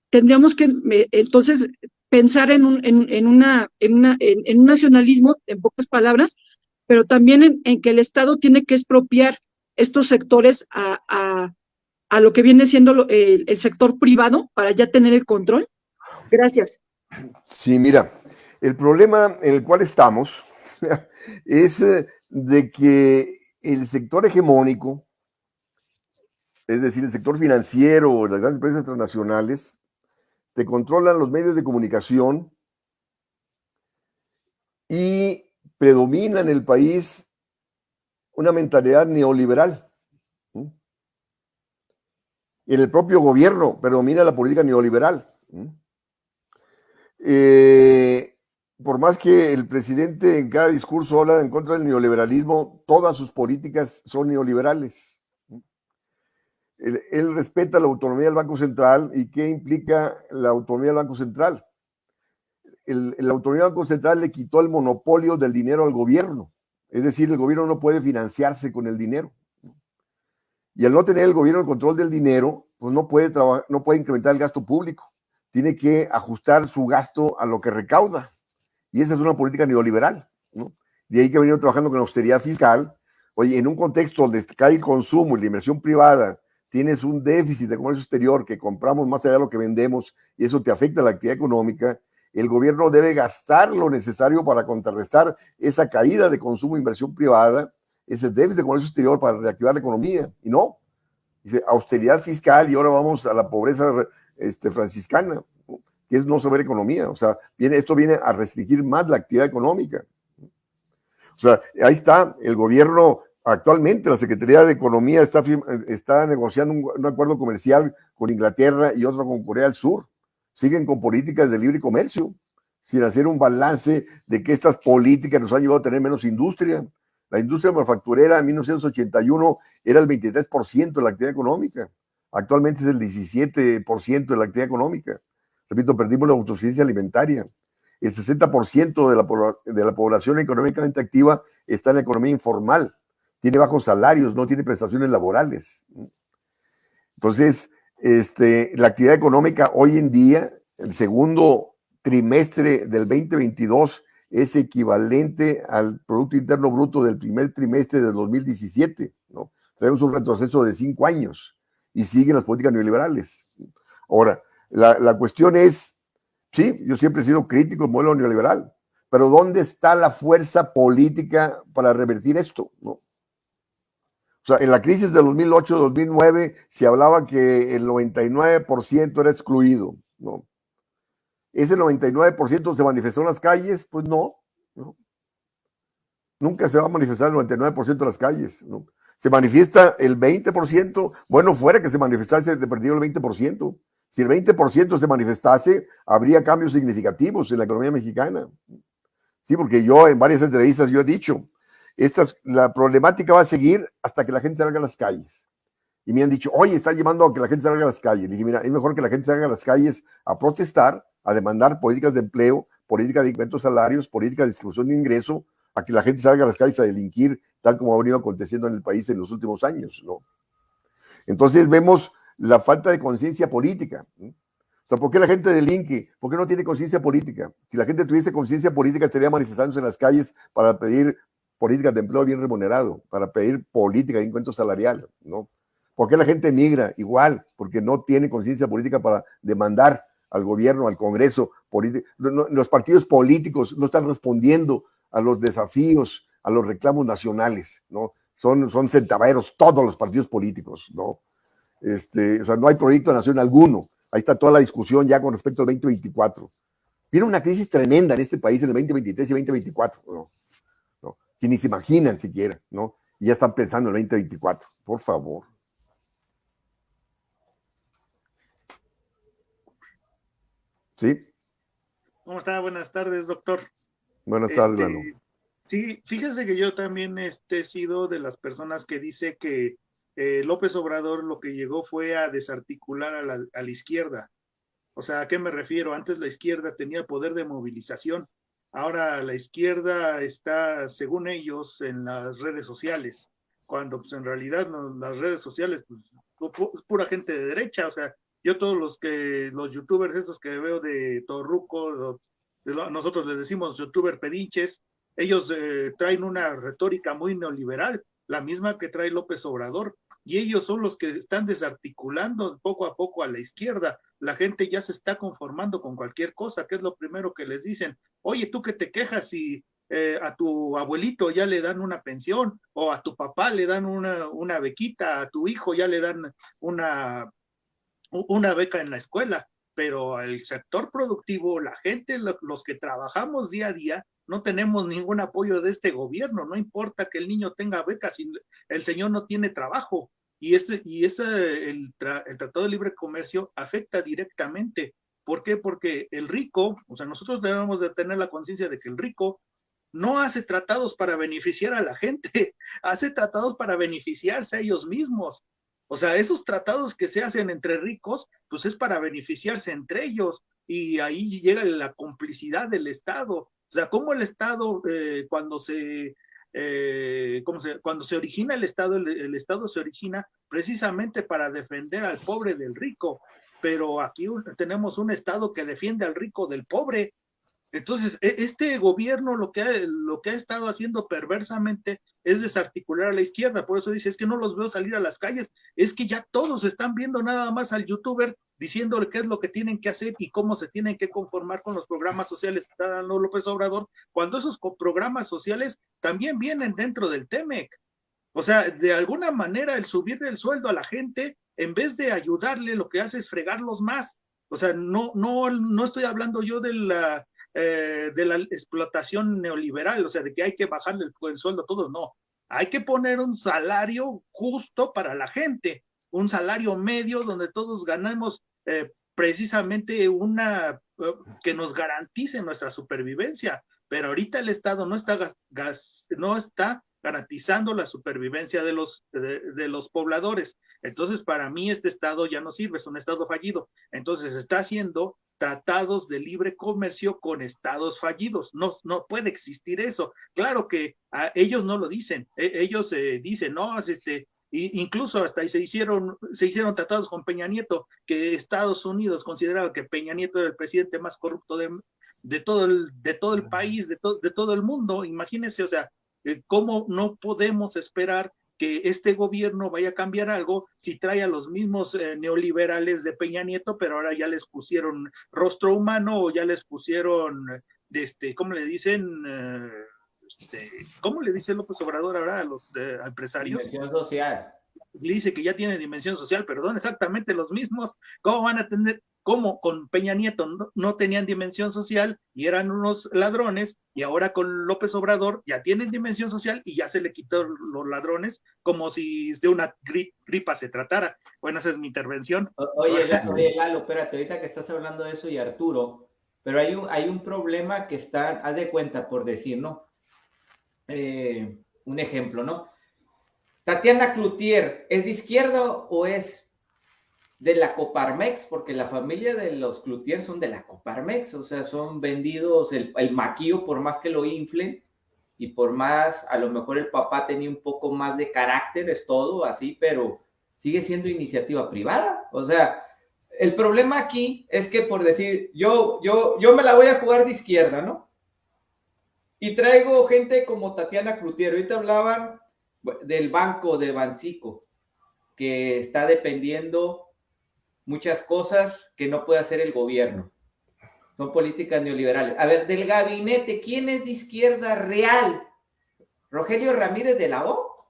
Tendríamos que entonces pensar en un nacionalismo, en pocas palabras, pero también en que el Estado tiene que expropiar estos sectores a lo que viene siendo el sector privado para ya tener el control. Gracias.
Sí, mira, el problema en el cual estamos es de que el sector hegemónico, es decir, el sector financiero, las grandes empresas transnacionales, te controlan los medios de comunicación y predomina en el país una mentalidad neoliberal. En el propio gobierno predomina la política neoliberal. Por más que el presidente en cada discurso habla en contra del neoliberalismo, todas sus políticas son neoliberales. Él respeta la autonomía del Banco Central. ¿Y qué implica la autonomía del Banco Central? La autonomía del Banco Central le quitó el monopolio del dinero al gobierno. Es decir, el gobierno no puede financiarse con el dinero. Y al no tener el gobierno el control del dinero, pues no puede incrementar el gasto público. Tiene que ajustar su gasto a lo que recauda. Y esa es una política neoliberal, ¿no? De ahí que ha venido trabajando con austeridad fiscal. Oye, en un contexto donde cae el consumo y la inversión privada, tienes un déficit de comercio exterior que compramos más allá de lo que vendemos y eso te afecta a la actividad económica, el gobierno debe gastar lo necesario para contrarrestar esa caída de consumo e inversión privada, ese déficit de comercio exterior para reactivar la economía. Y no, dice austeridad fiscal y ahora vamos a la pobreza franciscana, ¿no? Que es no saber economía. O sea, esto viene a restringir más la actividad económica. O sea, ahí está el gobierno. Actualmente la Secretaría de Economía está negociando un acuerdo comercial con Inglaterra y otro con Corea del Sur. Siguen con políticas de libre comercio, sin hacer un balance de que estas políticas nos han llevado a tener menos industria. La industria manufacturera en 1981 era el 23% de la actividad económica. Actualmente es el 17% de la actividad económica. Repito, perdimos la autosuficiencia alimentaria. El 60% de la población económicamente activa está en la economía informal. Tiene bajos salarios, no tiene prestaciones laborales. Entonces, la actividad económica hoy en día, el segundo trimestre del 2022, es equivalente al Producto Interno Bruto del primer trimestre del 2017, ¿no? Tenemos un retroceso de 5 años y siguen las políticas neoliberales. Ahora, la cuestión es, sí, yo siempre he sido crítico del modelo neoliberal, pero ¿dónde está la fuerza política para revertir esto, ¿no? O sea, en la crisis de 2008-2009 se hablaba que el 99% era excluido, ¿no? ¿Ese 99% se manifestó en las calles? Pues no, ¿no? Nunca se va a manifestar el 99% de las calles, ¿no? Se manifiesta el 20%, bueno, fuera que se manifestase de perdido el 20%. Si el 20% se manifestase, habría cambios significativos en la economía mexicana. Sí, porque yo en varias entrevistas yo he dicho, la problemática va a seguir hasta que la gente salga a las calles. Y me han dicho, oye, está llevando a que la gente salga a las calles. Le dije, mira, es mejor que la gente salga a las calles a protestar, a demandar políticas de empleo, políticas de incremento de salarios, políticas de distribución de ingreso, a que la gente salga a las calles a delinquir, tal como ha venido aconteciendo en el país en los últimos años, ¿no? Entonces vemos la falta de conciencia política, ¿no? O sea, ¿por qué la gente delinque? ¿Por qué no tiene conciencia política? Si la gente tuviese conciencia política, estaría manifestándose en las calles para pedir políticas de empleo bien remunerado, para pedir política de incremento salarial, ¿no? ¿Por qué la gente migra? Igual, porque no tiene conciencia política para demandar al gobierno, al Congreso. Los partidos políticos no están respondiendo a los desafíos, a los reclamos nacionales, ¿no? Son centaveros todos los partidos políticos, ¿no? O sea, no hay proyecto de nación alguno. Ahí está toda la discusión ya con respecto al 2024. Viene una crisis tremenda en este país en el 2023 y 2024, ¿no? ¿No? Que ni se imaginan siquiera, ¿no? Y ya están pensando en el 2024, por favor. ¿Sí?
¿Cómo está? Buenas tardes, doctor.
Buenas tardes, Lalo.
Sí, fíjese que yo también he sido de las personas que dice que López Obrador lo que llegó fue a desarticular a la izquierda. O sea, ¿a qué me refiero? Antes la izquierda tenía poder de movilización, ahora la izquierda está, según ellos, en las redes sociales, cuando pues en realidad no, las redes sociales pues, es pura gente de derecha. O sea, yo todos los youtubers estos que veo de Torruco, nosotros les decimos youtuber pedinches, ellos traen una retórica muy neoliberal, la misma que trae López Obrador, y ellos son los que están desarticulando poco a poco a la izquierda. La gente ya se está conformando con cualquier cosa, que es lo primero que les dicen. Oye, tú que te quejas si a tu abuelito ya le dan una pensión, o a tu papá le dan una bequita, a tu hijo ya le dan una beca en la escuela, pero el sector productivo, la gente, los que trabajamos día a día, no tenemos ningún apoyo de este gobierno. No importa que el niño tenga becas si el señor no tiene trabajo. El Tratado de Libre Comercio afecta directamente. ¿Por qué? Porque el rico, o sea, nosotros debemos de tener la conciencia de que el rico no hace tratados para beneficiar a la gente, hace tratados para beneficiarse a ellos mismos. O sea, esos tratados que se hacen entre ricos, pues es para beneficiarse entre ellos, y ahí llega la complicidad del Estado. O sea, cómo el Estado, cuando se origina el Estado se origina precisamente para defender al pobre del rico, pero aquí tenemos un Estado que defiende al rico del pobre. Entonces, este gobierno lo que ha estado haciendo perversamente es desarticular a la izquierda. Por eso dice, es que no los veo salir a las calles. Es que ya todos están viendo nada más al youtuber diciéndole qué es lo que tienen que hacer y cómo se tienen que conformar con los programas sociales que está dando López Obrador, cuando esos programas sociales también vienen dentro del TEMEC. O sea, de alguna manera el subirle el sueldo a la gente, en vez de ayudarle, lo que hace es fregarlos más. O sea, no estoy hablando yo de la explotación neoliberal, o sea, de que hay que bajarle el sueldo a todos, no. Hay que poner un salario justo para la gente, un salario medio donde todos ganamos precisamente que nos garantice nuestra supervivencia. Pero ahorita el Estado no está garantizando la supervivencia de los pobladores. Entonces, para mí este Estado ya no sirve, es un Estado fallido. Entonces, está haciendo tratados de libre comercio con estados fallidos. No puede existir eso. Claro que ellos no lo dicen. Ellos dicen, no, incluso hasta se hicieron tratados con Peña Nieto, que Estados Unidos consideraba que Peña Nieto era el presidente más corrupto de todo el país, de todo el mundo. Imagínense, o sea, ¿cómo no podemos esperar que este gobierno vaya a cambiar algo si trae a los mismos neoliberales de Peña Nieto, pero ahora ya les pusieron rostro humano, o ya les pusieron, ¿cómo le dicen? ¿Cómo le dice López Obrador ahora a los empresarios?
Dimensión social.
Le dice que ya tiene dimensión social, perdón, exactamente los mismos. ¿Cómo van a tener? Como con Peña Nieto no tenían dimensión social y eran unos ladrones, y ahora con López Obrador ya tienen dimensión social y ya se le quitó los ladrones, como si de una gripa se tratara. Bueno, esa es mi intervención.
Oye, Lalo, espérate, ahorita que estás hablando de eso, y Arturo, pero hay un problema que está, haz de cuenta, por decir, ¿no? Un ejemplo, ¿no? Tatiana Cloutier, ¿es de izquierda o es de la Coparmex? Porque la familia de los Cloutier son de la Coparmex, o sea, son vendidos el maquillo, por más que lo inflen, y por más, a lo mejor el papá tenía un poco más de carácter, es todo así, pero sigue siendo iniciativa privada. O sea, el problema aquí es que, por decir, yo me la voy a jugar de izquierda, ¿no? Y traigo gente como Tatiana Cloutier. Ahorita hablaban del banco de Bancico, que está dependiendo muchas cosas que no puede hacer el gobierno. Son políticas neoliberales. A ver, del gabinete, ¿quién es de izquierda real? ¿Rogelio Ramírez de la O?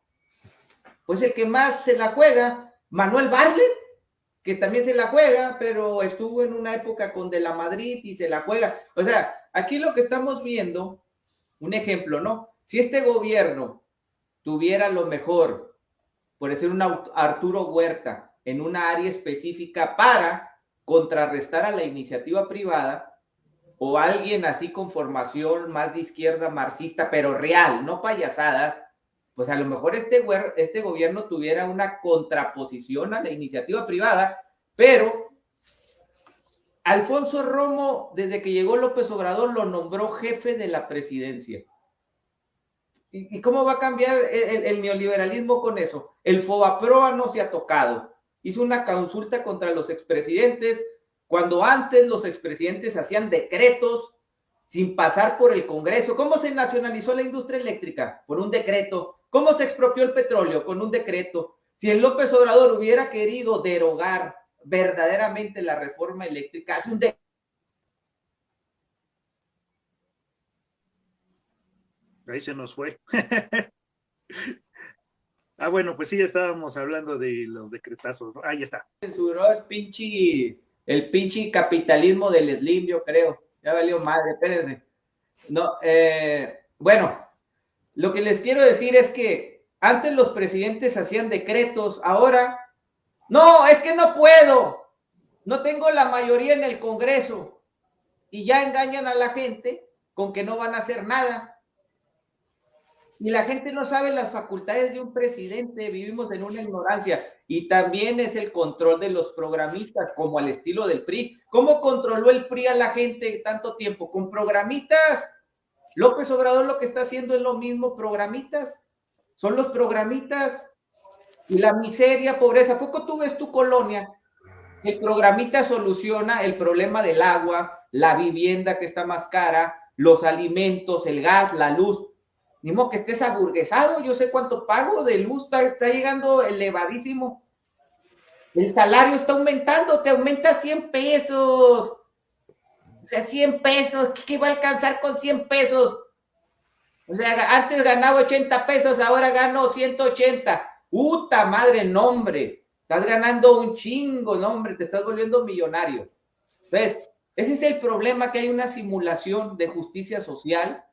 Pues el que más se la juega. Manuel Barlet, que también se la juega, pero estuvo en una época con De la Madrid y se la juega. O sea, aquí lo que estamos viendo, un ejemplo, ¿no? Si este gobierno tuviera lo mejor, por decir un Arturo Huerta, en una área específica para contrarrestar a la iniciativa privada, o alguien así con formación más de izquierda marxista, pero real, no payasadas, pues a lo mejor este gobierno tuviera una contraposición a la iniciativa privada, pero Alfonso Romo, desde que llegó López Obrador, lo nombró jefe de la presidencia. ¿Y cómo va a cambiar el neoliberalismo con eso? El Fobaproa no se ha tocado. Hizo una consulta contra los expresidentes, cuando antes los expresidentes hacían decretos sin pasar por el Congreso. ¿Cómo se nacionalizó la industria eléctrica? Por un decreto. ¿Cómo se expropió el petróleo? Con un decreto. Si el López Obrador hubiera querido derogar verdaderamente la reforma eléctrica, hace un decreto.
Ahí se nos fue. Bueno, pues sí, ya estábamos hablando de los decretazos, ¿no? Ahí está.
Censuró el pinche capitalismo del Slim, yo creo. Ya valió madre, espérense. No, bueno, lo que les quiero decir es que antes los presidentes hacían decretos, ahora, no, es que no puedo, no tengo la mayoría en el Congreso, y ya engañan a la gente con que no van a hacer nada. Y la gente no sabe las facultades de un presidente, vivimos en una ignorancia. Y también es el control de los programistas, como al estilo del PRI. ¿Cómo controló el PRI a la gente tanto tiempo? Con programitas. López Obrador lo que está haciendo es lo mismo, programitas. Son los programitas. Y la miseria, pobreza. ¿A poco tú ves tu colonia? El programita soluciona el problema del agua, la vivienda que está más cara, los alimentos, el gas, la luz. Ni modo que estés aburguesado, yo sé cuánto pago de luz, está llegando elevadísimo. El salario está aumentando, te aumenta 100 pesos. O sea, 100 pesos, ¿qué va a alcanzar con 100 pesos? O sea, antes ganaba 80 pesos, ahora gano 180. ¡Puta madre, nombre! Estás ganando un chingo, nombre, te estás volviendo millonario. Entonces, ese es el problema, que hay una simulación de justicia social.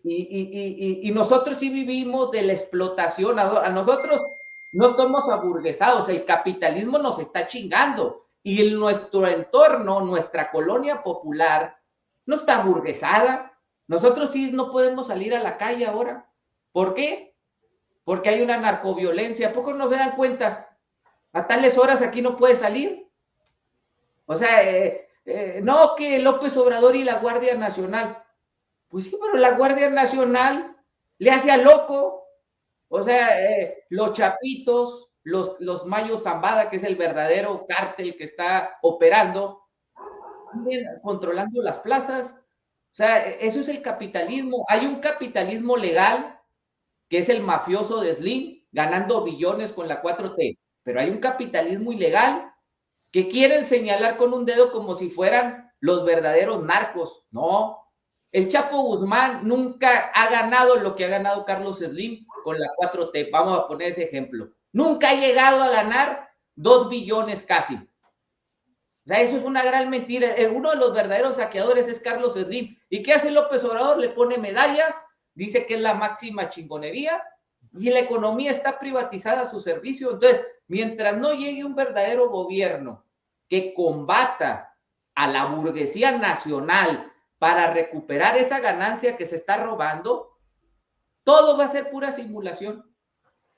Y nosotros sí vivimos de la explotación. A nosotros no somos aburguesados, el capitalismo nos está chingando. Y en nuestro entorno, nuestra colonia popular, no está aburguesada. Nosotros sí no podemos salir a la calle ahora. ¿Por qué? Porque hay una narcoviolencia. ¿A poco no se dan cuenta? A tales horas aquí no puede salir. O sea, no que López Obrador y la Guardia Nacional. Pues sí, pero la Guardia Nacional le hace a loco. O sea, los chapitos, los Mayos Zambada, que es el verdadero cártel que está operando, controlando las plazas. O sea, eso es el capitalismo. Hay un capitalismo legal, que es el mafioso de Slim, ganando billones con la 4T. Pero hay un capitalismo ilegal que quieren señalar con un dedo como si fueran los verdaderos narcos. No. El Chapo Guzmán nunca ha ganado lo que ha ganado Carlos Slim con la 4T. Vamos a poner ese ejemplo. Nunca ha llegado a ganar 2 billones casi. O sea, eso es una gran mentira. Uno de los verdaderos saqueadores es Carlos Slim. ¿Y qué hace López Obrador? Le pone medallas, dice que es la máxima chingonería, y la economía está privatizada a su servicio. Entonces, mientras no llegue un verdadero gobierno que combata a la burguesía nacional para recuperar esa ganancia que se está robando, todo va a ser pura simulación.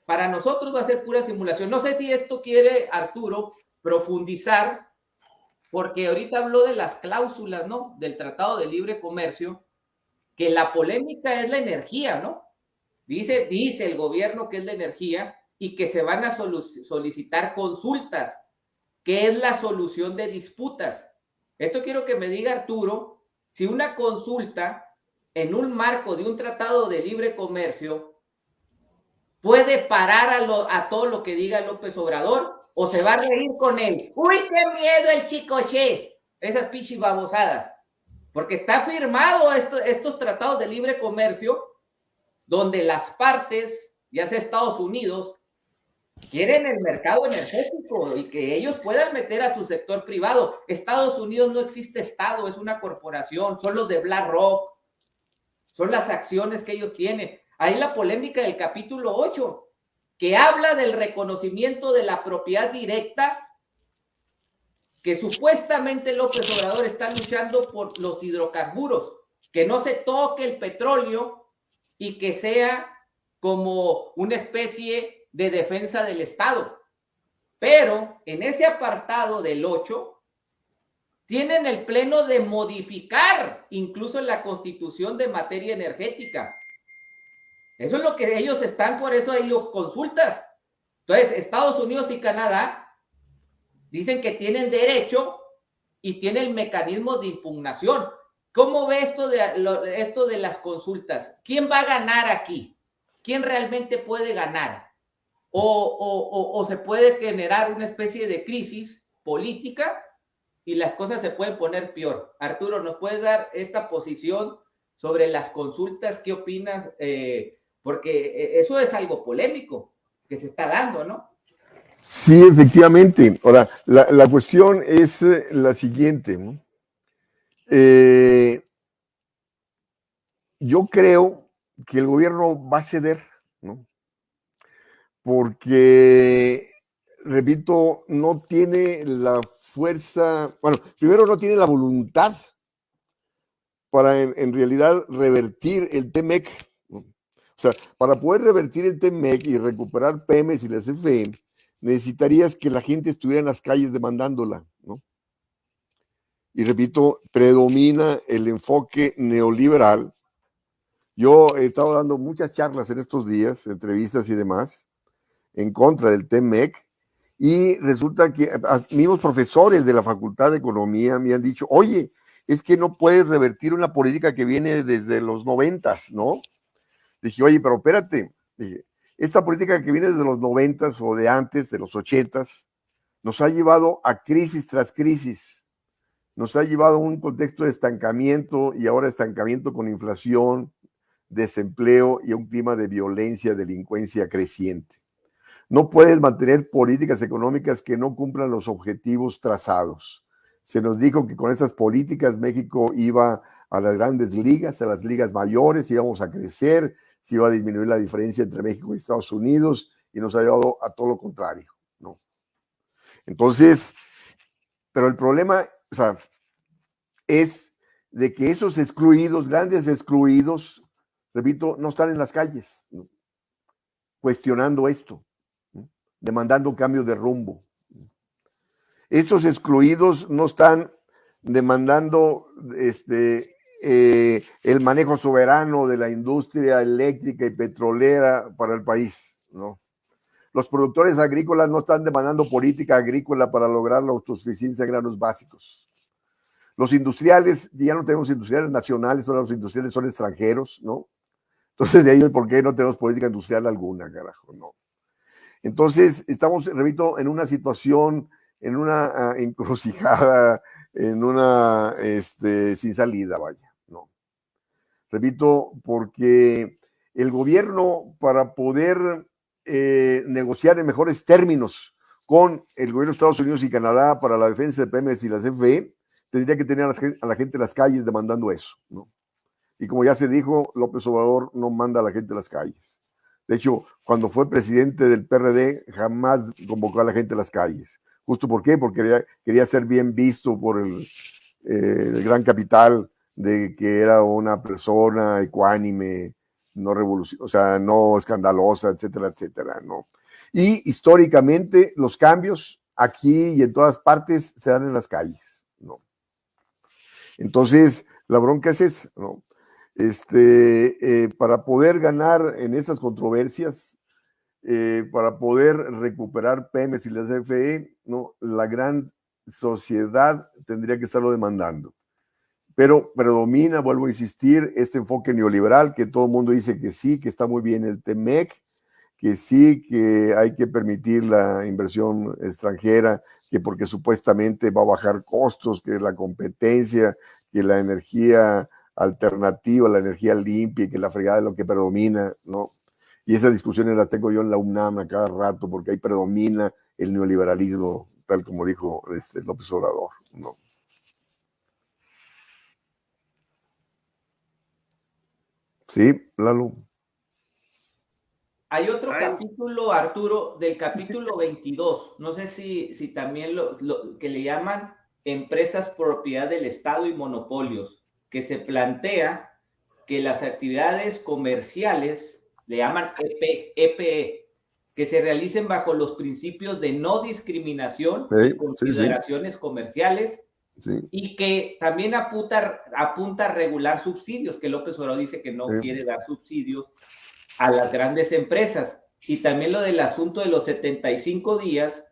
Para nosotros va a ser pura simulación. No sé si esto quiere Arturo profundizar, porque ahorita habló de las cláusulas, ¿no? Del Tratado de Libre Comercio, que la polémica es la energía, ¿no? Dice el gobierno que es la energía y que se van a solicitar consultas, que es la solución de disputas. Esto quiero que me diga Arturo, si una consulta en un marco de un tratado de libre comercio puede parar a todo lo que diga López Obrador, o se va a reír con él. ¡Uy, qué miedo el chicoche! Esas pichis babosadas. Porque está firmado estos tratados de libre comercio donde las partes, ya sea Estados Unidos, quieren el mercado energético y que ellos puedan meter a su sector privado. Estados Unidos no existe Estado, es una corporación, son los de BlackRock, son las acciones que ellos tienen. Ahí la polémica del capítulo 8, que habla del reconocimiento de la propiedad directa que supuestamente López Obrador está luchando por los hidrocarburos, que no se toque el petróleo y que sea como una especie de defensa del Estado. Pero en ese apartado del 8, tienen el pleno de modificar incluso la Constitución de materia energética. Eso es lo que ellos están, por eso hay los consultas. Entonces, Estados Unidos y Canadá dicen que tienen derecho y tienen mecanismos de impugnación. ¿Cómo ve esto de las consultas? ¿Quién va a ganar aquí? ¿Quién realmente puede ganar? O se puede generar una especie de crisis política y las cosas se pueden poner peor. Arturo, ¿nos puedes dar esta posición sobre las consultas? ¿Qué opinas? Porque eso es algo polémico que se está dando, ¿no?
Sí, efectivamente. Ahora, la cuestión es la siguiente, ¿no? Yo creo que el gobierno va a ceder, ¿no? Porque, repito, no tiene la fuerza, bueno, primero no tiene la voluntad para en realidad revertir el TEMEC, ¿no? O sea, para poder revertir el TEMEC y recuperar Pemex y la CFE, necesitarías que la gente estuviera en las calles demandándola, ¿no? Y repito, predomina el enfoque neoliberal. Yo he estado dando muchas charlas en estos días, entrevistas y demás, en contra del TEMEC, y resulta que mismos profesores de la Facultad de Economía me han dicho, oye, es que no puedes revertir una política que viene desde los 90s, ¿no? Dije, oye, pero espérate, dije, esta política que viene desde los 90s o de antes, de los 80s, nos ha llevado a crisis tras crisis, nos ha llevado a un contexto de estancamiento y ahora estancamiento con inflación, desempleo y un clima de violencia, delincuencia creciente. No puedes mantener políticas económicas que no cumplan los objetivos trazados. Se nos dijo que con estas políticas México iba a las grandes ligas, a las ligas mayores, íbamos a crecer, se iba a disminuir la diferencia entre México y Estados Unidos, y nos ha llevado a todo lo contrario, ¿no? Entonces, pero el problema, o sea, es de que esos excluidos, grandes excluidos, repito, no están en las calles, ¿no? Cuestionando esto, ¿no? Demandando un cambio de rumbo. Estos excluidos no están demandando el manejo soberano de la industria eléctrica y petrolera para el país, ¿no? Los productores agrícolas no están demandando política agrícola para lograr la autosuficiencia de granos básicos. Los industriales, ya no tenemos industriales nacionales, ahora los industriales son extranjeros, ¿no? Entonces, de ahí el por qué no tenemos política industrial alguna, carajo, ¿no? Entonces, estamos, repito, en una situación, en una encrucijada, en una, sin salida, vaya, ¿no? Repito, porque el gobierno, para poder negociar en mejores términos con el gobierno de Estados Unidos y Canadá para la defensa de Pemex y la CFE, tendría que tener a la gente en las calles demandando eso, ¿no? Y como ya se dijo, López Obrador no manda a la gente a las calles. De hecho, cuando fue presidente del PRD, jamás convocó a la gente a las calles. ¿Justo por qué? Porque quería ser bien visto por el gran capital de que era una persona ecuánime, no o sea, no escandalosa, etcétera, etcétera, ¿no? Y históricamente los cambios aquí y en todas partes se dan en las calles, ¿no? Entonces, la bronca es esa, ¿no? Para poder ganar en esas controversias, para poder recuperar Pemex y la CFE, ¿no? La gran sociedad tendría que estarlo demandando. Pero predomina, vuelvo a insistir, este enfoque neoliberal, que todo el mundo dice que sí, que está muy bien el TEMEC, que sí, que hay que permitir la inversión extranjera, que porque supuestamente va a bajar costos, que la competencia, que la energía alternativa, la energía limpia, y que la fregada es lo que predomina, ¿no? Y esas discusiones las tengo yo en la UNAM a cada rato, porque ahí predomina el neoliberalismo, tal como dijo López Obrador, ¿no? Sí, Lalo.
Hay otro capítulo, Arturo, del capítulo 22, no sé si también lo que le llaman empresas propiedad del Estado y monopolios, que se plantea que las actividades comerciales, le llaman EPE, que se realicen bajo los principios de no discriminación y consideraciones comerciales, y que también apunta a regular subsidios, que López Obrador dice que no quiere dar subsidios a las grandes empresas. Y también lo del asunto de los 75 días,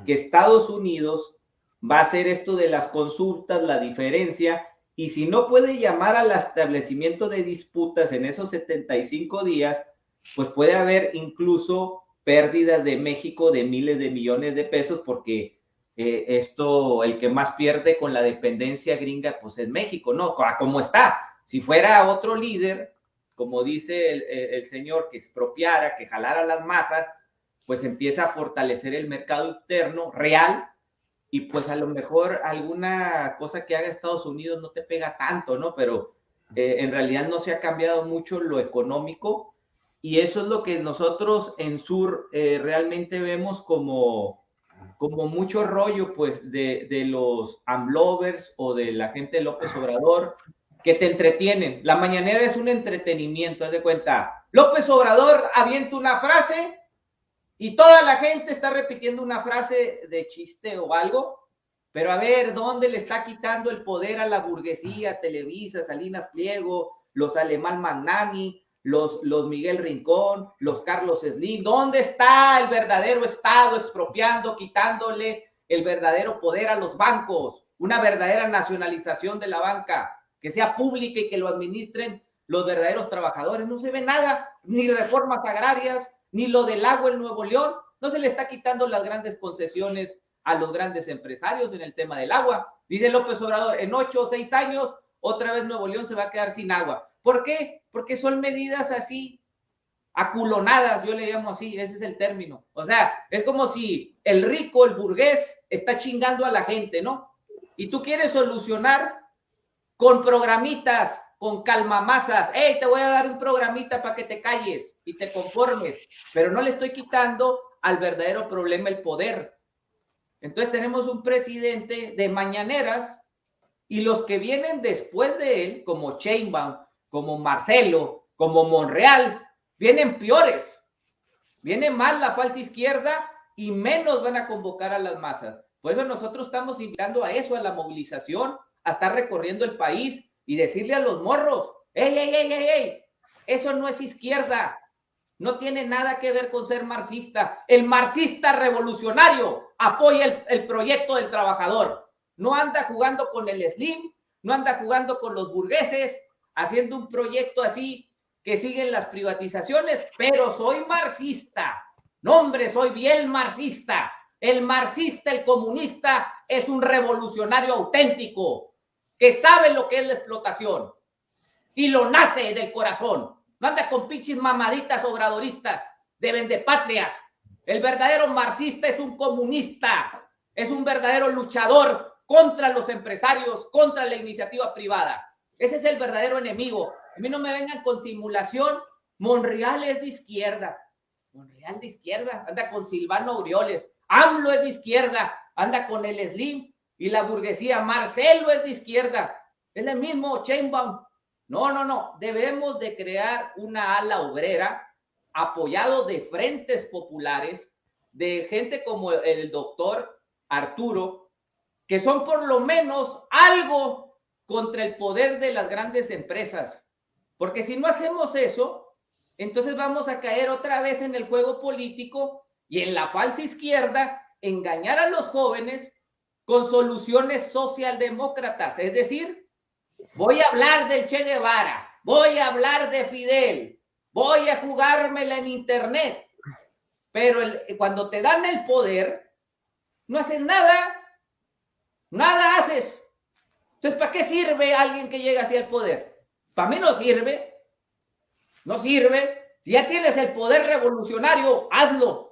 que Estados Unidos va a hacer esto de las consultas, la diferencia, y si no puede llamar al establecimiento de disputas en esos 75 días, pues puede haber incluso pérdidas de México de miles de millones de pesos, porque el que más pierde con la dependencia gringa, pues es México, ¿no? Como está. Si fuera otro líder, como dice el señor, que expropiara, que jalara las masas, pues empieza a fortalecer el mercado interno real, y pues a lo mejor alguna cosa que haga Estados Unidos no te pega tanto, ¿no? Pero en realidad no se ha cambiado mucho lo económico, y eso es lo que nosotros en Sur realmente vemos como mucho rollo, pues, de los AMLovers o de la gente de López Obrador, que te entretienen. La mañanera es un entretenimiento, haz de cuenta. López Obrador avienta una frase y toda la gente está repitiendo una frase de chiste o algo, pero a ver, ¿dónde le está quitando el poder a la burguesía, Televisa, Salinas Pliego, los Alemán Magnani, los Miguel Rincón, los Carlos Slim? ¿Dónde está el verdadero Estado expropiando, quitándole el verdadero poder a los bancos? Una verdadera nacionalización de la banca, que sea pública y que lo administren los verdaderos trabajadores. No se ve nada, ni reformas agrarias, ni lo del agua en Nuevo León. No se le está quitando las grandes concesiones a los grandes empresarios en el tema del agua. Dice López Obrador, en 8 o 6 años, otra vez Nuevo León se va a quedar sin agua. ¿Por qué? Porque son medidas así, aculonadas, yo le llamo así, ese es el término. O sea, es como si el rico, el burgués, está chingando a la gente, ¿no? Y tú quieres solucionar con programitas, con calmamasas. Hey, te voy a dar un programita para que te calles y te conformes, pero no le estoy quitando al verdadero problema, el poder. Entonces tenemos un presidente de mañaneras, y los que vienen después de él, como Sheinbaum, como Marcelo, como Monreal, vienen peores. Viene más la falsa izquierda y menos van a convocar a las masas. Por eso nosotros estamos invitando a eso, a la movilización, a estar recorriendo el país y decirle a los morros, ¡ey! Eso no es izquierda, no tiene nada que ver con ser marxista. El marxista revolucionario apoya el proyecto del trabajador. No anda jugando con el Slim, no anda jugando con los burgueses, haciendo un proyecto así que siguen las privatizaciones, pero soy marxista. No, hombre, soy bien marxista. El marxista, el comunista, es un revolucionario auténtico, que sabe lo que es la explotación y lo nace del corazón. No anda con pinches mamaditas obradoristas de vendepatrias. El verdadero marxista es un comunista, es un verdadero luchador contra los empresarios, contra la iniciativa privada. Ese es el verdadero enemigo. A mí no me vengan con simulación. Monreal es de izquierda. Monreal de izquierda, anda con Silvano Aureoles. AMLO es de izquierda, anda con el Slim y la burguesía. Marcelo es de izquierda, es el mismo Sheinbaum. No, debemos de crear una ala obrera apoyado de frentes populares, de gente como el doctor Arturo, que son por lo menos algo contra el poder de las grandes empresas. Porque si no hacemos eso, entonces vamos a caer otra vez en el juego político y en la falsa izquierda, engañar a los jóvenes con soluciones socialdemócratas. Es decir, voy a hablar del Che Guevara, voy a hablar de Fidel, voy a jugármela en internet, pero cuando te dan el poder, no haces nada haces. Entonces, ¿para qué sirve alguien que llega hacia el poder? Para mí no sirve. Si ya tienes el poder revolucionario, hazlo.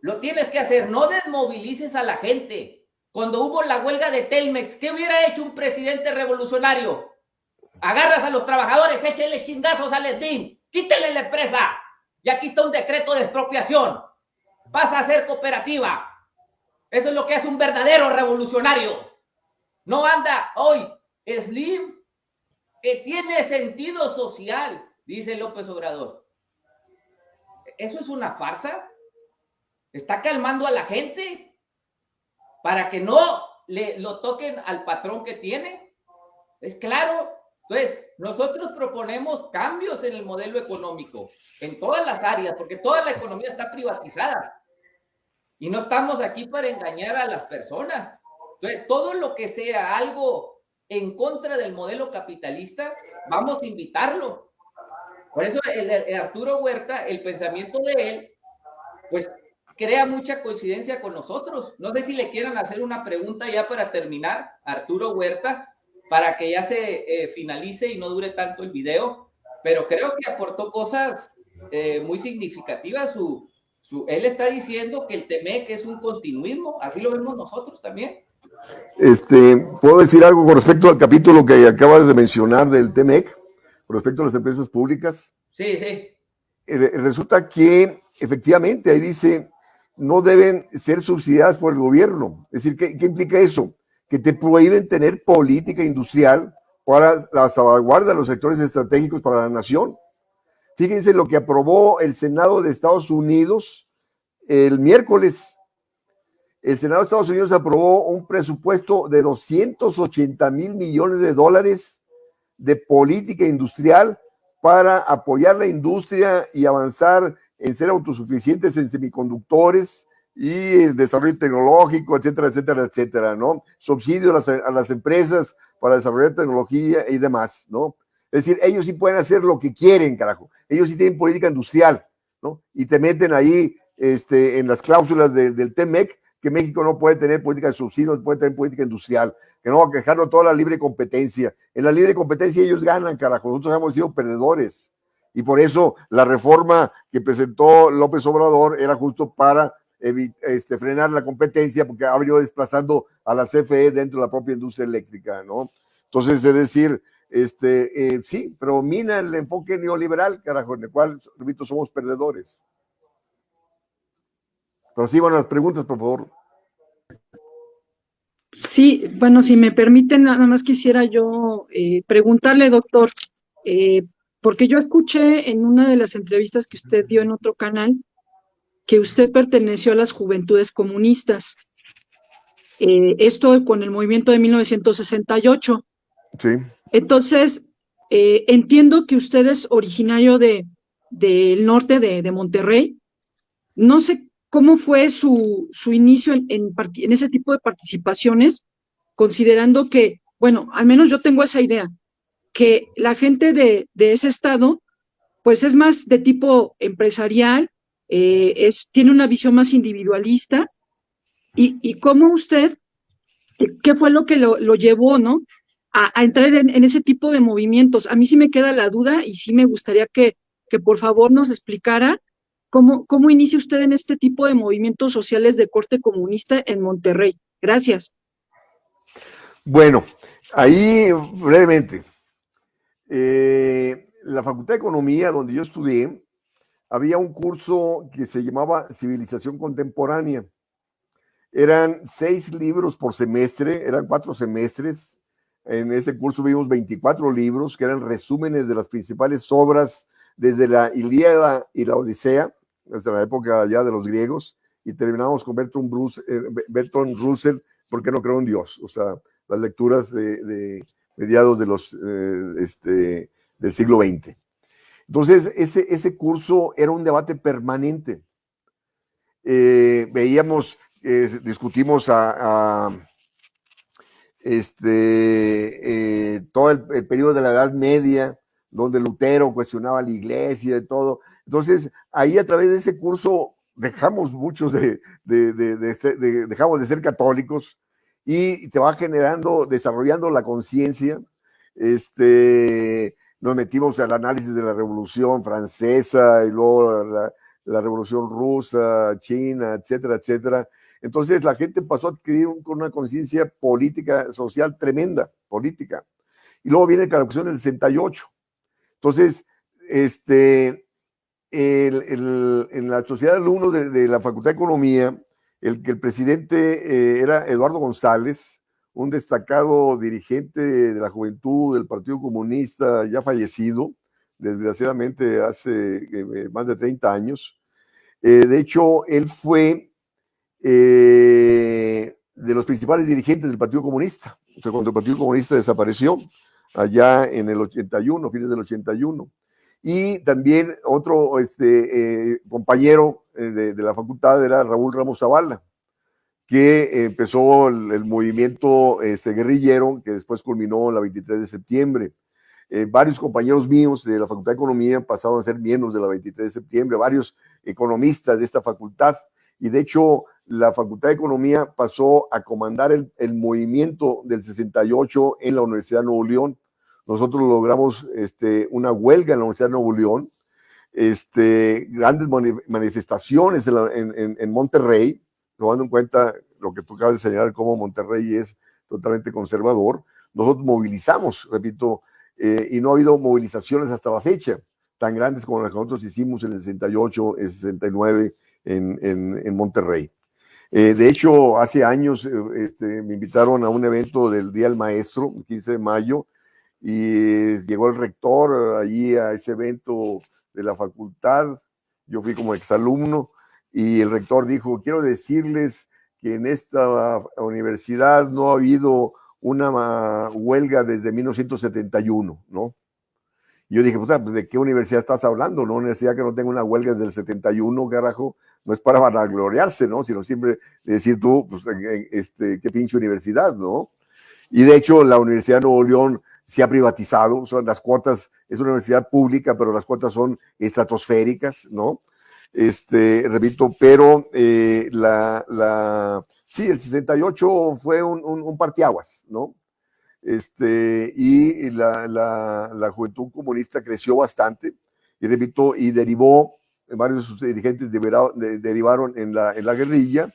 Lo tienes que hacer, no desmovilices a la gente. Cuando hubo la huelga de Telmex, ¿qué hubiera hecho un presidente revolucionario? Agarras a los trabajadores, échenle chingazos al Slim, quítenle la empresa. y aquí está un decreto de expropiación. Pasa a ser cooperativa. Eso es lo que es un verdadero revolucionario. No anda hoy Slim, que tiene sentido social, dice López Obrador. ¿Eso es una farsa? ¿Está calmando a la gente para que no lo toquen al patrón que tiene? Es claro. Entonces, nosotros proponemos cambios en el modelo económico, en todas las áreas, porque toda la economía está privatizada. Y no estamos aquí para engañar a las personas. Entonces, todo lo que sea algo en contra del modelo capitalista, vamos a invitarlo. Por eso el Arturo Huerta, el pensamiento de él, pues crea mucha coincidencia con nosotros. No sé si le quieran hacer una pregunta ya para terminar, Arturo Huerta, para que ya se finalice y no dure tanto el video, pero creo que aportó cosas muy significativas. Él está diciendo que el TEMEC es un continuismo, así lo vemos nosotros también.
¿Puedo decir algo con respecto al capítulo que acabas de mencionar del TEMEC, con respecto a las empresas públicas?
Sí, sí.
Resulta que efectivamente ahí dice, no deben ser subsidiadas por el gobierno. Es decir, ¿qué implica eso? Que te prohíben tener política industrial para la salvaguarda de los sectores estratégicos para la nación. Fíjense lo que aprobó el Senado de Estados Unidos el miércoles. El Senado de Estados Unidos aprobó un presupuesto de $280 mil millones de política industrial para apoyar la industria y avanzar en ser autosuficientes en semiconductores y el desarrollo tecnológico, etcétera, etcétera, etcétera, ¿no? Subsidio a las empresas para desarrollar tecnología y demás, ¿no? Es decir, ellos sí pueden hacer lo que quieren, carajo. Ellos sí tienen política industrial, ¿no? Y te meten ahí en las cláusulas del TEMEC que México no puede tener política de subsidio, no puede tener política industrial, que no va a quejarlo toda la libre competencia. En la libre competencia ellos ganan, carajo. Nosotros hemos sido perdedores. Y por eso la reforma que presentó López Obrador era justo para frenar la competencia, porque ha venido desplazando a la CFE dentro de la propia industria eléctrica, ¿no? Entonces, es decir, sí, predomina el enfoque neoliberal, carajo, en el cual, repito, somos perdedores. Pero sí, bueno, las preguntas, por favor.
Sí, bueno, si me permiten, nada más quisiera yo preguntarle, doctor, porque yo escuché en una de las entrevistas que usted dio en otro canal que usted perteneció a las Juventudes Comunistas. Esto con el movimiento de 1968.
Sí.
Entonces, entiendo que usted es originario del norte de Monterrey. No sé cómo fue su inicio en ese tipo de participaciones, considerando que, bueno, al menos yo tengo esa idea, que la gente de ese estado, pues es más de tipo empresarial, tiene una visión más individualista, y cómo usted, ¿qué fue lo que lo llevó, ¿no? A entrar en ese tipo de movimientos. A mí sí me queda la duda y sí me gustaría que por favor nos explicara cómo inicia usted en este tipo de movimientos sociales de corte comunista en Monterrey. Gracias.
Bueno, ahí brevemente. La Facultad de Economía, donde yo estudié, había un curso que se llamaba Civilización Contemporánea. Eran 6 libros por semestre, eran 4 semestres. En ese curso vimos 24 libros, que eran resúmenes de las principales obras desde la Ilíada y la Odisea, desde la época ya de los griegos, y terminamos con Bertrand Russell, ¿por qué no creo en Dios? O sea, las lecturas de mediados del siglo XX. Entonces, ese curso era un debate permanente. Veíamos, discutimos todo el periodo de la Edad Media, donde Lutero cuestionaba la iglesia y todo. Entonces, ahí a través de ese curso dejamos muchos dejamos de ser católicos, y te va desarrollando la conciencia. Nos metimos al análisis de la Revolución Francesa y luego la Revolución Rusa, China, etcétera, etcétera. Entonces la gente pasó a adquirir una conciencia política, social tremenda, política. Y luego viene la Revolución del 68. Entonces, en la sociedad de alumnos de la Facultad de Economía, el presidente era Eduardo González, un destacado dirigente de la juventud del Partido Comunista, ya fallecido, desgraciadamente hace más de 30 años. De hecho, él fue de los principales dirigentes del Partido Comunista, o sea, cuando el Partido Comunista desapareció, allá en el 81, fines del 81. Y también otro compañero de la facultad era Raúl Ramos Zavala, que empezó el movimiento guerrillero que después culminó la 23 de septiembre. Varios compañeros míos de la Facultad de Economía pasaron a ser miembros de la 23 de septiembre, varios economistas de esta facultad, y de hecho la Facultad de Economía pasó a comandar el movimiento del 68 en la Universidad de Nuevo León. Nosotros logramos una huelga en la Universidad de Nuevo León, grandes manifestaciones en Monterrey, tomando en cuenta lo que tú acabas de señalar, cómo Monterrey es totalmente conservador. Nosotros movilizamos, repito, y no ha habido movilizaciones hasta la fecha tan grandes como las que nosotros hicimos en el 68, el 69 en Monterrey. De hecho, hace años me invitaron a un evento del Día del Maestro, el 15 de mayo, y llegó el rector allí a ese evento de la facultad. Yo fui como exalumno y el rector dijo: quiero decirles que en esta universidad no ha habido una huelga desde 1971, ¿no? Y yo dije: pues, ¿de qué universidad estás hablando? No, universidad que no tenga una huelga desde el 71, carajo, no es para vanagloriarse, ¿no? Sino siempre decir tú, pues, qué pinche universidad, ¿no? Y de hecho, la Universidad de Nuevo León se ha privatizado, son las cuotas, es una universidad pública, pero las cuotas son estratosféricas, ¿no? Repito, pero sí, el 68 fue un parteaguas, ¿no? Y la juventud comunista creció bastante, y repito, y derivó, varios de sus dirigentes derivaron en la guerrilla,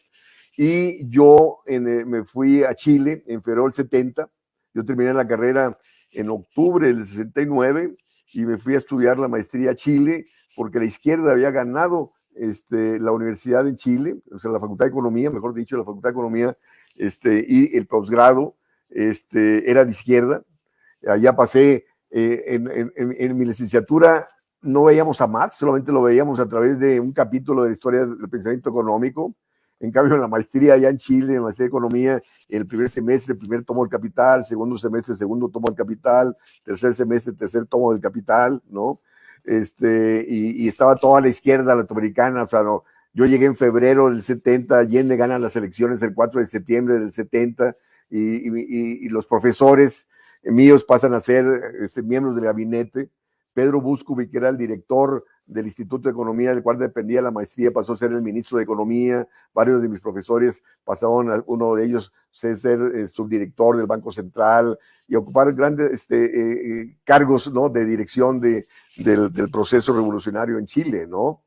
y yo me fui a Chile en febrero del 70, yo terminé la carrera en octubre del 69, y me fui a estudiar la maestría a Chile, porque la izquierda había ganado la universidad en Chile, o sea, la Facultad de Economía, mejor dicho, la Facultad de Economía, y el posgrado era de izquierda. Allá pasé, en mi licenciatura no veíamos a Marx, solamente lo veíamos a través de un capítulo de la historia del pensamiento económico. En cambio, en la maestría allá en Chile, en la maestría de Economía, el primer semestre, el primer tomo del Capital, segundo semestre, segundo tomo del Capital, tercer semestre, tercer tomo del Capital, ¿no? Y estaba toda la izquierda latinoamericana, o sea, no, yo llegué en febrero del 70, Allende gana las elecciones el 4 de septiembre del 70, y los profesores míos pasan a ser miembros del gabinete. Pedro Buscovic, que era el director del Instituto de Economía, del cual dependía la maestría, pasó a ser el ministro de Economía. Varios de mis profesores pasaron, uno de ellos ser subdirector del Banco Central, y ocupar grandes cargos, ¿no?, de dirección del proceso revolucionario en Chile, ¿no?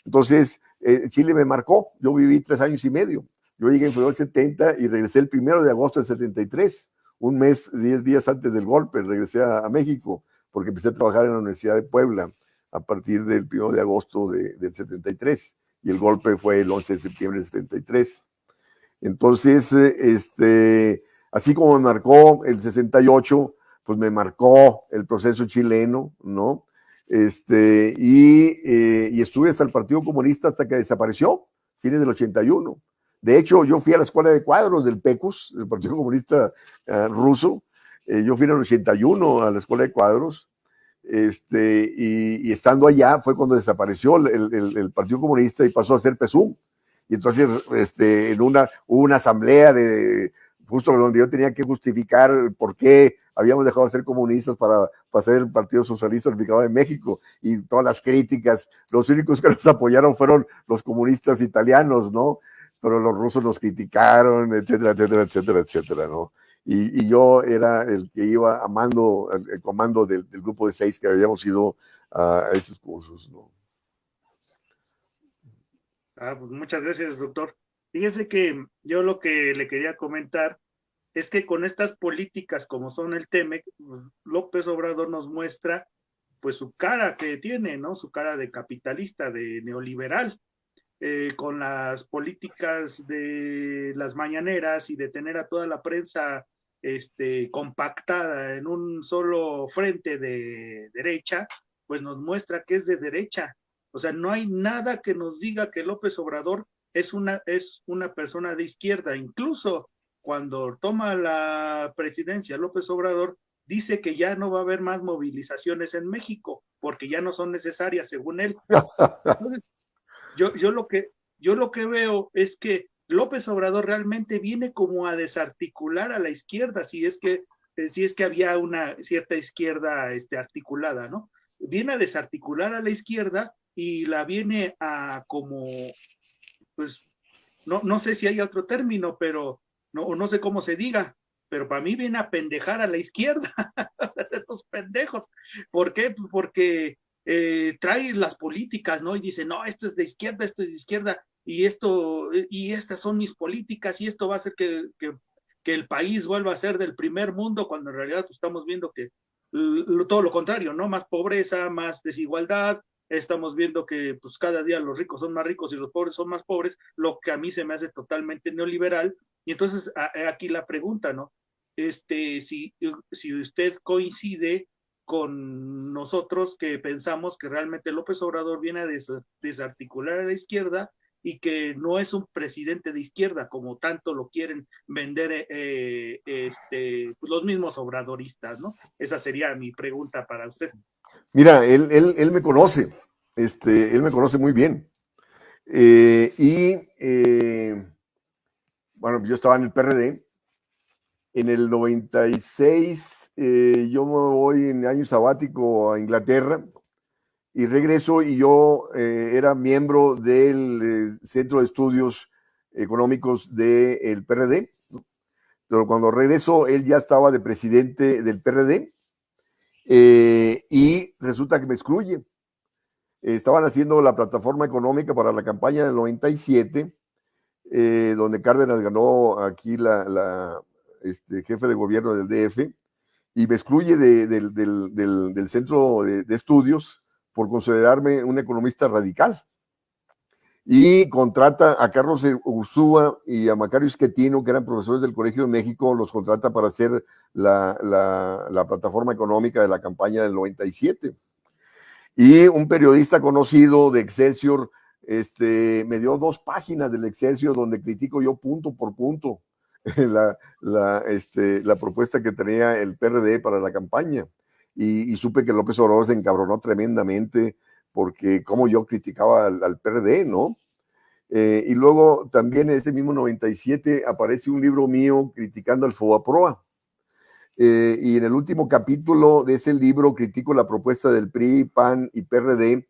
Entonces, Chile me marcó. Yo viví 3 años y medio. Yo llegué en febrero del 70 y regresé el 1 de agosto del 73, un mes, 10 días antes del golpe, regresé a México, porque empecé a trabajar en la Universidad de Puebla a partir del 1 de agosto del 73, y el golpe fue el 11 de septiembre del 73. Entonces, así como me marcó el 68, pues me marcó el proceso chileno, ¿no? Y estuve hasta el Partido Comunista hasta que desapareció, fines del 81. De hecho, yo fui a la escuela de cuadros del PECUS, el Partido Comunista ruso. Yo fui en el 81 a la escuela de cuadros, y estando allá fue cuando desapareció el Partido Comunista y pasó a ser PSUM. Y entonces hubo una asamblea justo donde yo tenía que justificar por qué habíamos dejado de ser comunistas para ser el Partido Socialista Unificado de México, y todas las críticas. Los únicos que nos apoyaron fueron los comunistas italianos, ¿no? Pero los rusos nos criticaron, etcétera, etcétera, etcétera, etcétera, ¿no? Y yo era el que iba amando el comando del grupo de 6 que habíamos ido a esos cursos, ¿no?
Pues muchas gracias, doctor. Fíjese que yo lo que le quería comentar es que con estas políticas como son el TEMEC, López Obrador nos muestra pues su cara que tiene, ¿no? Su cara de capitalista, de neoliberal, con las políticas de las mañaneras y de tener a toda la prensa compactada en un solo frente de derecha, pues nos muestra que es de derecha. O sea, no hay nada que nos diga que López Obrador es una persona de izquierda. Incluso cuando toma la presidencia López Obrador, dice que ya no va a haber más movilizaciones en México, porque ya no son necesarias, según él. Entonces, yo lo que veo es que López Obrador realmente viene como a desarticular a la izquierda, si es que había una cierta izquierda articulada, ¿no? Viene a desarticular a la izquierda y la viene a como, pues, no sé si hay otro término, pero no sé cómo se diga, pero para mí viene a pendejar a la izquierda, a hacer los pendejos. ¿Por qué? Porque trae las políticas, ¿no? Y dice, no, esto es de izquierda, y estas son mis políticas, y esto va a hacer que el país vuelva a ser del primer mundo, cuando en realidad pues, estamos viendo que todo lo contrario, ¿no? Más pobreza, más desigualdad. Estamos viendo que pues cada día los ricos son más ricos y los pobres son más pobres, lo que a mí se me hace totalmente neoliberal. Y entonces aquí la pregunta, ¿no? Si usted coincide con nosotros que pensamos que realmente López Obrador viene a desarticular a la izquierda y que no es un presidente de izquierda como tanto lo quieren vender los mismos obradoristas, ¿no? Esa sería mi pregunta para usted.
Mira, él me conoce, él me conoce muy bien. Bueno, yo estaba en el PRD. En el 96 yo me voy en año sabático a Inglaterra y regreso, y yo era miembro del Centro de Estudios Económicos del PRD, ¿no? Pero cuando regreso, él ya estaba de presidente del PRD, y resulta que me excluye. Estaban haciendo la plataforma económica para la campaña del 97, donde Cárdenas ganó aquí jefe de gobierno del DF, y me excluye del centro de estudios por considerarme un economista radical. Y contrata a Carlos Ursúa y a Macario Schettino, que eran profesores del Colegio de México, los contrata para hacer la plataforma económica de la campaña del 97. Y un periodista conocido de Excelsior me dio 2 páginas del Excelsior donde critico yo punto por punto la propuesta que tenía el PRD para la campaña. Y supe que López Obrador se encabronó tremendamente porque como yo criticaba al PRD, ¿no? Y luego también en ese mismo 97 aparece un libro mío criticando al FOBAPROA. Y en el último capítulo de ese libro critico la propuesta del PRI, PAN y PRD,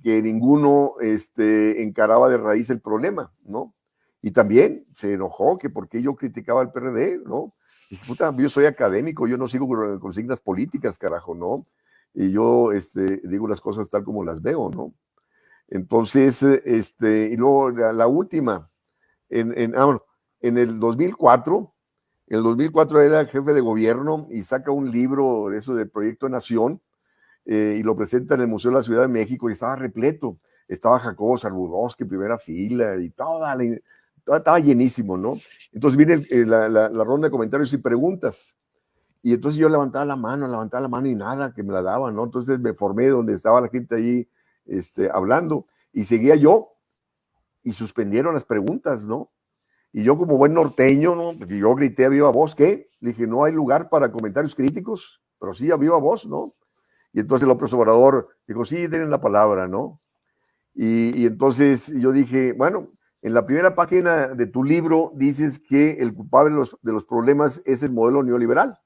que ninguno encaraba de raíz el problema, ¿no? Y también se enojó que por qué yo criticaba al PRD, ¿no? Y puta, yo soy académico, yo no sigo con consignas políticas, carajo, ¿no? Y yo digo las cosas tal como las veo, ¿no? Entonces, y luego la última, en el 2004, era jefe de gobierno y saca un libro de eso del Proyecto Nación, y lo presenta en el Museo de la Ciudad de México, y estaba repleto. Estaba Jacobo Zarbudowski en primera fila y estaba llenísimo, ¿no? Entonces viene la ronda de comentarios y preguntas. Y entonces yo levantaba la mano y nada, que me la daban, ¿no? Entonces me formé donde estaba la gente ahí hablando, y seguía yo, y suspendieron las preguntas, ¿no? Y yo, como buen norteño, ¿no? Porque yo grité a viva voz, ¿qué? Le dije, no hay lugar para comentarios críticos, pero sí a viva voz, ¿no? Y entonces López Obrador dijo, sí, denle la palabra, ¿no? Y entonces yo dije, bueno, en la primera página de tu libro dices que el culpable de los problemas es el modelo neoliberal,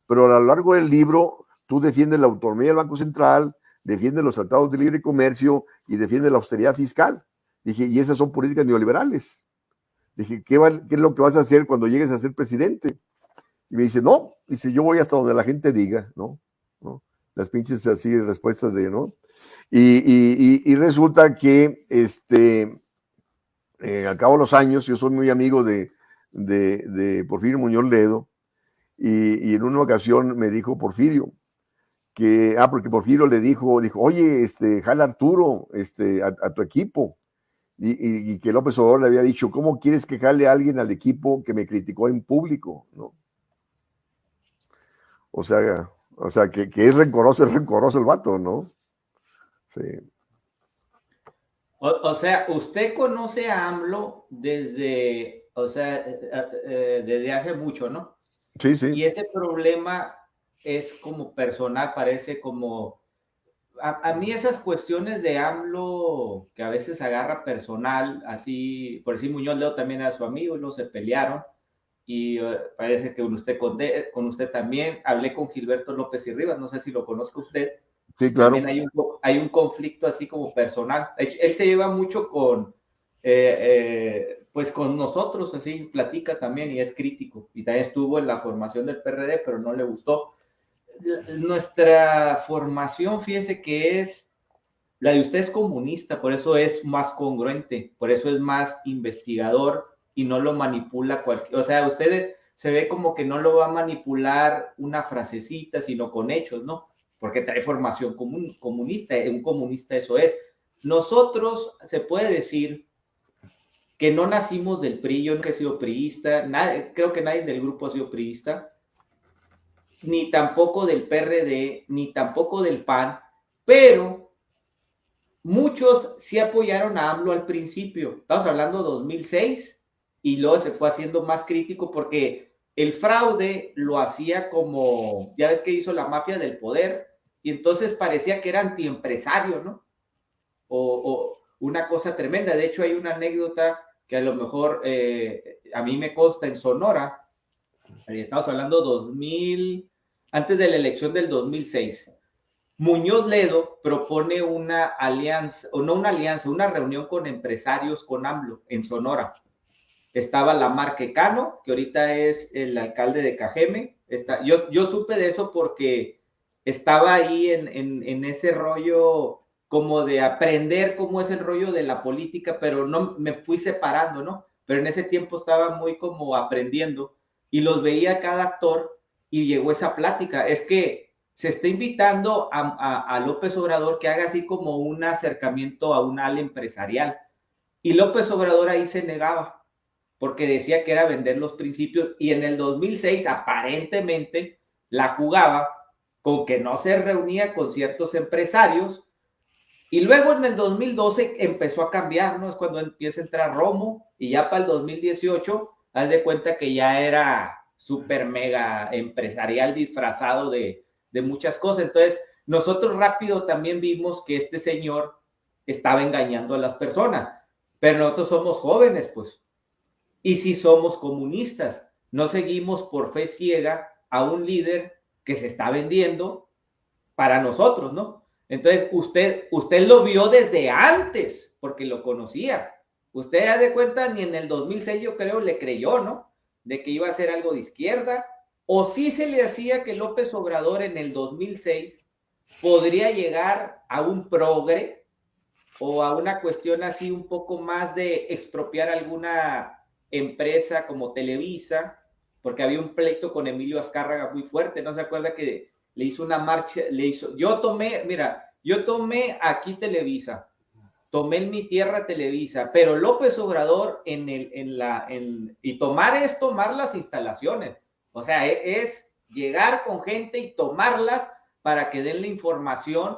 pero a lo largo del libro tú defiendes la autonomía del Banco Central, defiendes los tratados de libre comercio y defiendes la austeridad fiscal. Dije, y esas son políticas neoliberales. Dije, ¿qué es lo que vas a hacer cuando llegues a ser presidente? Y me dice, no, dice, yo voy hasta donde la gente diga, ¿no? Las pinches así respuestas de, ¿no? Y resulta que al cabo de los años, yo soy muy amigo de Porfirio Muñoz Ledo, y en una ocasión me dijo Porfirio, porque Porfirio le dijo, oye, jala Arturo, a tu equipo. Y que López Obrador le había dicho, ¿cómo quieres que jale a alguien al equipo que me criticó en público? ¿No? O sea que es rencoroso el vato, ¿no? Sí.
O sea, usted conoce a AMLO desde, o sea, desde hace mucho, ¿no?
Sí, sí.
Y ese problema es como personal, parece como... A mí esas cuestiones de AMLO que a veces agarra personal, así, por decir Muñoz Ledo también era su amigo, y luego se pelearon, y parece que con usted también, hablé con Gilberto López y Rivas, no sé si lo conozca usted,
Sí, claro.
también hay un conflicto así como personal. Él se lleva mucho con, pues con nosotros, así, platica también y es crítico. Y también estuvo en la formación del PRD, pero no le gustó. Nuestra formación, fíjese que es, la de usted es comunista, por eso es más congruente, por eso es más investigador y no lo manipula cualquier, o sea, usted se ve como que no lo va a manipular una frasecita, sino con hechos, ¿no? Porque trae formación comunista, un comunista eso es. Nosotros, se puede decir que no nacimos del PRI, yo nunca he sido priista, creo que nadie del grupo ha sido priista, ni tampoco del PRD, ni tampoco del PAN, pero muchos sí apoyaron a AMLO al principio. Estamos hablando de 2006 y luego se fue haciendo más crítico porque el fraude lo hacía como, ya ves que hizo la mafia del poder y entonces parecía que era antiempresario, ¿no? O una cosa tremenda. De hecho, hay una anécdota que a lo mejor a mí me consta en Sonora. Estamos hablando 2000, antes de la elección del 2006. Muñoz Ledo propone una alianza, o no una alianza, una reunión con empresarios con AMLO en Sonora. Estaba Lamarque Cano, que ahorita es el alcalde de Cajeme. Yo supe de eso porque estaba ahí en ese rollo como de aprender cómo es el rollo de la política, pero no me fui separando, ¿no? Pero en ese tiempo estaba muy como aprendiendo y los veía cada actor y llegó esa plática. Es que se está invitando a López Obrador que haga así como un acercamiento a un ala empresarial. Y López Obrador ahí se negaba, porque decía que era vender los principios, y en el 2006 aparentemente la jugaba con que no se reunía con ciertos empresarios, y luego en el 2012 empezó a cambiar, ¿no? Es cuando empieza a entrar Romo, y ya para el 2018, haz de cuenta que ya era súper mega empresarial disfrazado de muchas cosas. Entonces, nosotros rápido también vimos que este señor estaba engañando a las personas, pero nosotros somos jóvenes, pues, y si somos comunistas, no seguimos por fe ciega a un líder que se está vendiendo para nosotros, ¿no? Entonces, usted lo vio desde antes, porque lo conocía. Usted ya de cuenta, ni en el 2006 yo creo le creyó, ¿no? De que iba a ser algo de izquierda, o sí se le hacía que López Obrador en el 2006 podría llegar a un progre o a una cuestión así un poco más de expropiar alguna empresa como Televisa, porque había un pleito con Emilio Azcárraga muy fuerte, ¿no se acuerda que le hizo una marcha, yo tomé aquí Televisa, tomé en mi tierra Televisa, pero López Obrador y tomar es tomar las instalaciones, o sea, es llegar con gente y tomarlas para que den la información,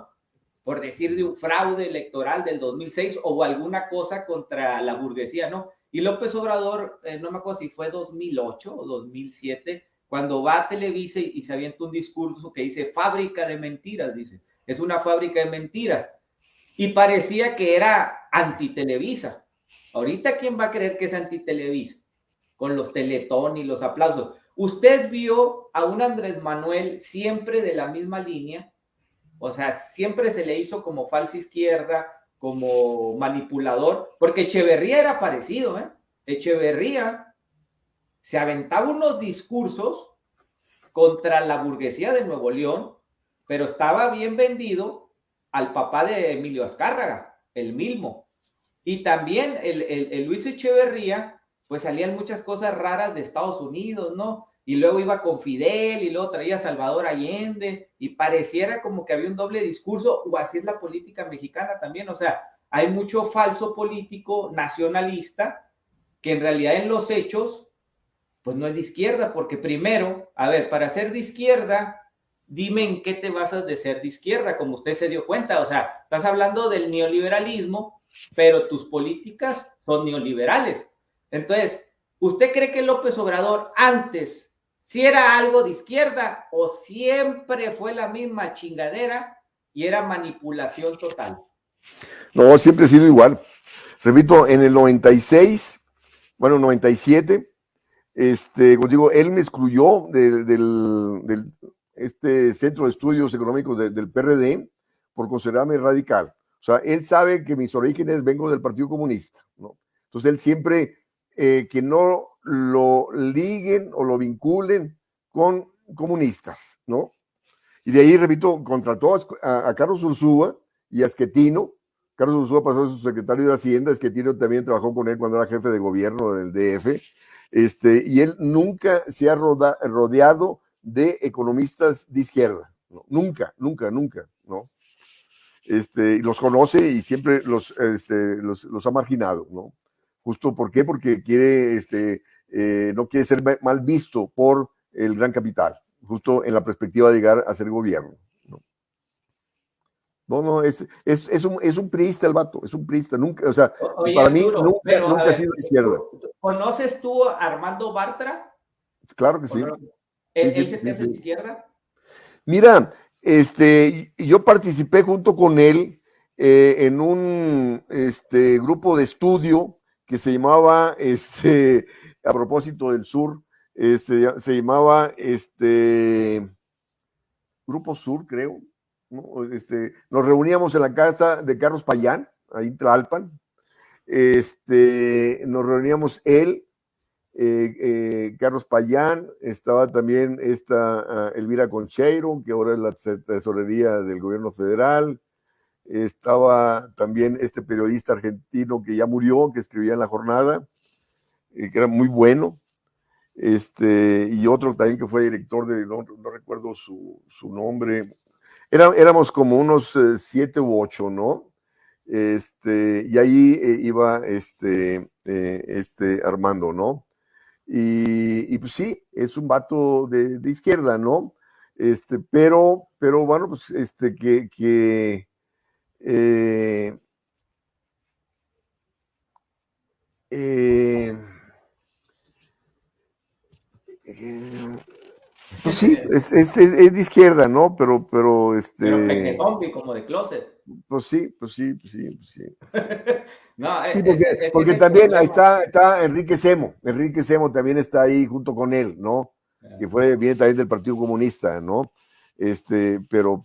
por decir, de un fraude electoral del 2006 o alguna cosa contra la burguesía, ¿no? Y López Obrador, no me acuerdo si fue 2008 o 2007, cuando va a Televisa y se avienta un discurso que dice fábrica de mentiras, dice, es una fábrica de mentiras. Y parecía que era anti-Televisa. Ahorita, ¿quién va a creer que es anti-Televisa? Con los teletón y los aplausos. Usted vio a un Andrés Manuel siempre de la misma línea, o sea, siempre se le hizo como falsa izquierda, como manipulador, porque Echeverría era parecido, ¿eh? Echeverría se aventaba unos discursos contra la burguesía de Nuevo León, pero estaba bien vendido al papá de Emilio Azcárraga, el Milmo. Y también el Luis Echeverría, pues salían muchas cosas raras de Estados Unidos, ¿no? y luego iba con Fidel, y luego traía a Salvador Allende, y pareciera como que había un doble discurso, o así es la política mexicana también, o sea, hay mucho falso político nacionalista, que en realidad en los hechos, pues no es de izquierda, porque primero, a ver, para ser de izquierda, dime en qué te basas de ser de izquierda, como usted se dio cuenta, o sea, estás hablando del neoliberalismo, pero tus políticas son neoliberales. Entonces, ¿usted cree que López Obrador antes si era algo de izquierda o siempre fue la misma chingadera y era manipulación total?
No, siempre ha sido igual. Repito, en el 96, bueno, 97, como digo, él me excluyó del Centro de Estudios Económicos del PRD por considerarme radical. O sea, él sabe que mis orígenes vengo del Partido Comunista, ¿no? Entonces él siempre que no lo liguen o lo vinculen con comunistas, ¿no? Y de ahí, repito, contrató a Carlos Ursúa y a Schettino. Carlos Ursúa pasó a su secretario de Hacienda, Schettino también trabajó con él cuando era jefe de gobierno del DF, y él nunca se ha rodeado de economistas de izquierda, ¿no? Nunca, ¿no? Y los conoce y siempre los ha marginado, ¿no? Justo, ¿por qué? Porque quiere, no quiere ser mal visto por el gran capital, justo en la perspectiva de llegar a ser gobierno, ¿no? No, es un priista el vato, es un priista, nunca, o sea,
Oye,
para mí
Arturo,
nunca ha sido de izquierda.
¿Conoces tú a Armando Bartra?
Claro que sí.
No? ¿Él
Sí,
se te hace de izquierda?
Mira, yo participé junto con él en un grupo de estudio que se llamaba, a propósito del sur, se llamaba Grupo Sur, creo, ¿no? Nos reuníamos en la casa de Carlos Payán, ahí en Tlalpan. Nos reuníamos él, Carlos Payán, estaba también Elvira Concheiro, que ahora es la tesorería del gobierno federal, estaba también este periodista argentino que ya murió, que escribía en La Jornada, que era muy bueno, y otro también que fue director no recuerdo su nombre. Éramos como unos 7 u 8, ¿no? Y ahí iba Armando, ¿no? Y pues sí, es un vato de izquierda, ¿no? Pero bueno, pues pues sí, es de izquierda, ¿no? Pero
Pero peque zombie, como de closet.
Pues sí.
No,
Sí, porque también ahí está Enrique Semo. Enrique Semo también está ahí junto con él, ¿no? Que viene también del Partido Comunista, ¿no? Pero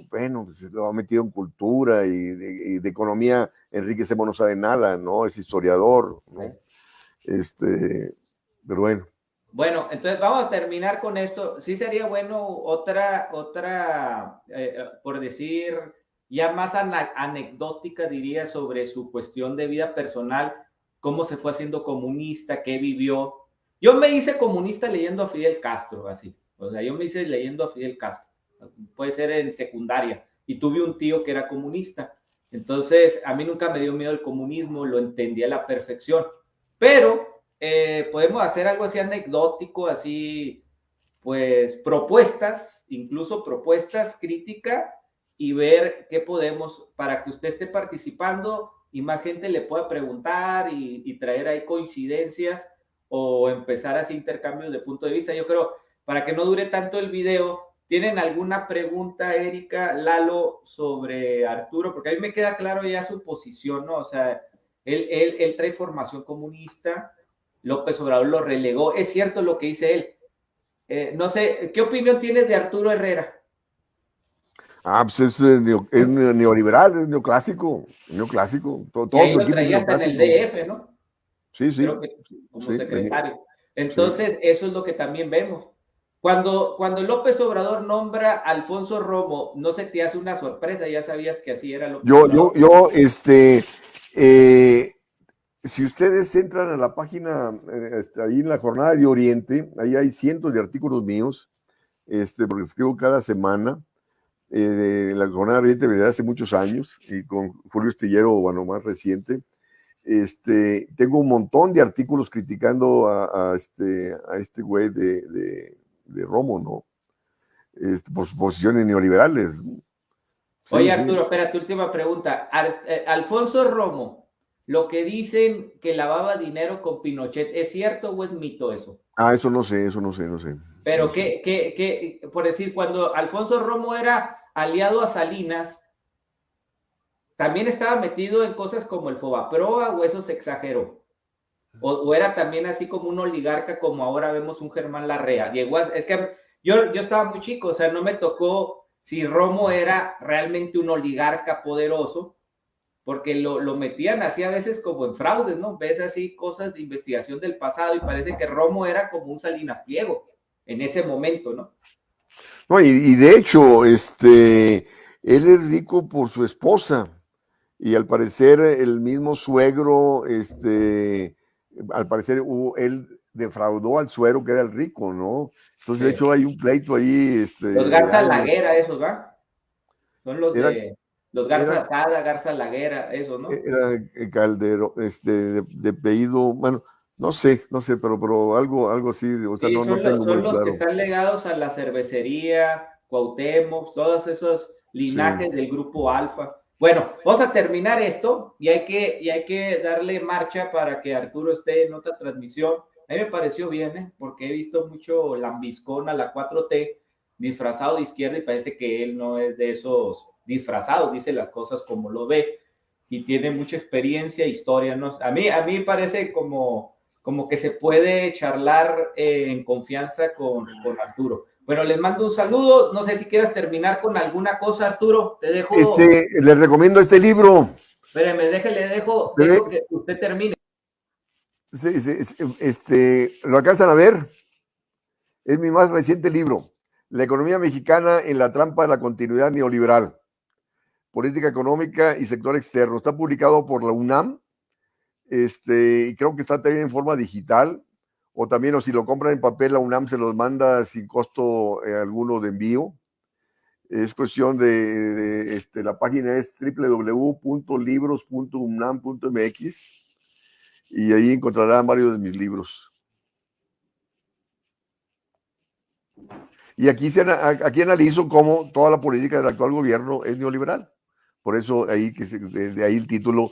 bueno, pues lo ha metido en cultura y de economía. Enrique Semo no sabe nada, ¿no? Es historiador, ¿no? Pero bueno.
Bueno, entonces vamos a terminar con esto. Sí sería bueno otra, por decir, ya más anecdótica, diría, sobre su cuestión de vida personal, cómo se fue haciendo comunista, qué vivió. Yo me hice comunista leyendo a Fidel Castro, así. O sea, yo me hice leyendo a Fidel Castro. Puede ser en secundaria. Y tuve un tío que era comunista. Entonces, a mí nunca me dio miedo el comunismo, lo entendí a la perfección. Pero podemos hacer algo así anecdótico, así, pues, propuestas, incluso propuestas, crítica, y ver qué podemos, para que usted esté participando y más gente le pueda preguntar y traer ahí coincidencias o empezar así intercambios de punto de vista. Yo creo, para que no dure tanto el video, ¿tienen alguna pregunta, Erika, Lalo, sobre Arturo? Porque a mí me queda claro ya su posición, ¿no? O sea, él trae formación comunista, López Obrador lo relegó. Es cierto lo que dice él. No sé, ¿qué opinión tienes de Arturo Herrera?
Pues es neoliberal, es neoclásico.
Y ahí lo traía hasta en el DF, ¿no?
Sí.
Creo que como secretario. Entonces, eso es lo que también vemos. Cuando López Obrador nombra a Alfonso Romo, ¿no se te hace una sorpresa? Ya sabías que así era López Obrador.
Si ustedes entran a la página, ahí en la Jornada de Oriente, ahí hay cientos de artículos míos, porque escribo cada semana, de la Jornada de Oriente desde hace muchos años, y con Julio Estillero, bueno, más reciente. Tengo un montón de artículos criticando a este güey de Romo, ¿no? Por sus posiciones neoliberales. Sí,
Oye,
sí.
Arturo, espera, tu última pregunta. Alfonso Romo, lo que dicen que lavaba dinero con Pinochet, ¿es cierto o es mito eso?
Eso no sé.
Pero
No sé.
por decir, cuando Alfonso Romo era aliado a Salinas, ¿también estaba metido en cosas como el Fobaproa o eso se exageró? O era también así como un oligarca como ahora vemos un Germán Larrea. Es que yo estaba muy chico, o sea, no me tocó si Romo era realmente un oligarca poderoso, porque lo metían así a veces como en fraudes, ¿no? Ves así cosas de investigación del pasado y parece que Romo era como un Salinas Pliego en ese momento, ¿no?
No, y de hecho, él es rico por su esposa. Y al parecer el mismo suegro, al parecer él defraudó al suegro que era el rico, ¿no? Entonces,
Sí.
de hecho, hay un pleito ahí,
Los
de
Garza
años.
Laguera, esos, ¿va? Son los
Era,
de los Garza
era,
Asada, Garza Laguera, esos, ¿no?
era Caldero, de apellido, bueno, no sé, pero algo así, o sea,
Sí,
no tengo
son
muy
los que
claro.
están legados a la cervecería, Cuauhtémoc, todos esos
Sí.
linajes del grupo Alfa. Bueno, vamos a terminar esto y hay que darle marcha para que Arturo esté en otra transmisión. A mí me pareció bien, porque he visto mucho lambiscón a la 4T disfrazado de izquierda y parece que él no es de esos disfrazados, dice las cosas como lo ve y tiene mucha experiencia e historia, ¿no? A mí me parece como que se puede charlar en confianza con Arturo. Bueno, les mando un saludo. No sé si quieras terminar con alguna cosa, Arturo. Te dejo.
Les recomiendo este libro.
Espérame, dejo que usted termine.
¿Lo alcanzan a ver? Es mi más reciente libro, La economía mexicana en la trampa de la continuidad neoliberal, política económica y sector externo. Está publicado por la UNAM, y creo que está también en forma digital, o también, o si lo compran en papel, la UNAM se los manda sin costo alguno de envío. Es cuestión la página es www.libros.unam.mx y ahí encontrarán varios de mis libros. Y aquí analizo cómo toda la política del actual gobierno es neoliberal. Por eso desde ahí el título,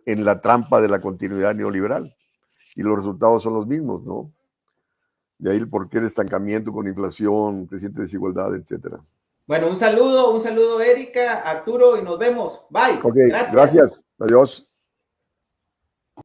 En la trampa de la continuidad neoliberal. Y los resultados son los mismos, ¿no? De ahí el porqué del estancamiento con inflación, creciente desigualdad, etcétera.
Bueno, un saludo, Erika, Arturo, y nos vemos. Bye.
Ok,
Gracias.
gracias. Adiós.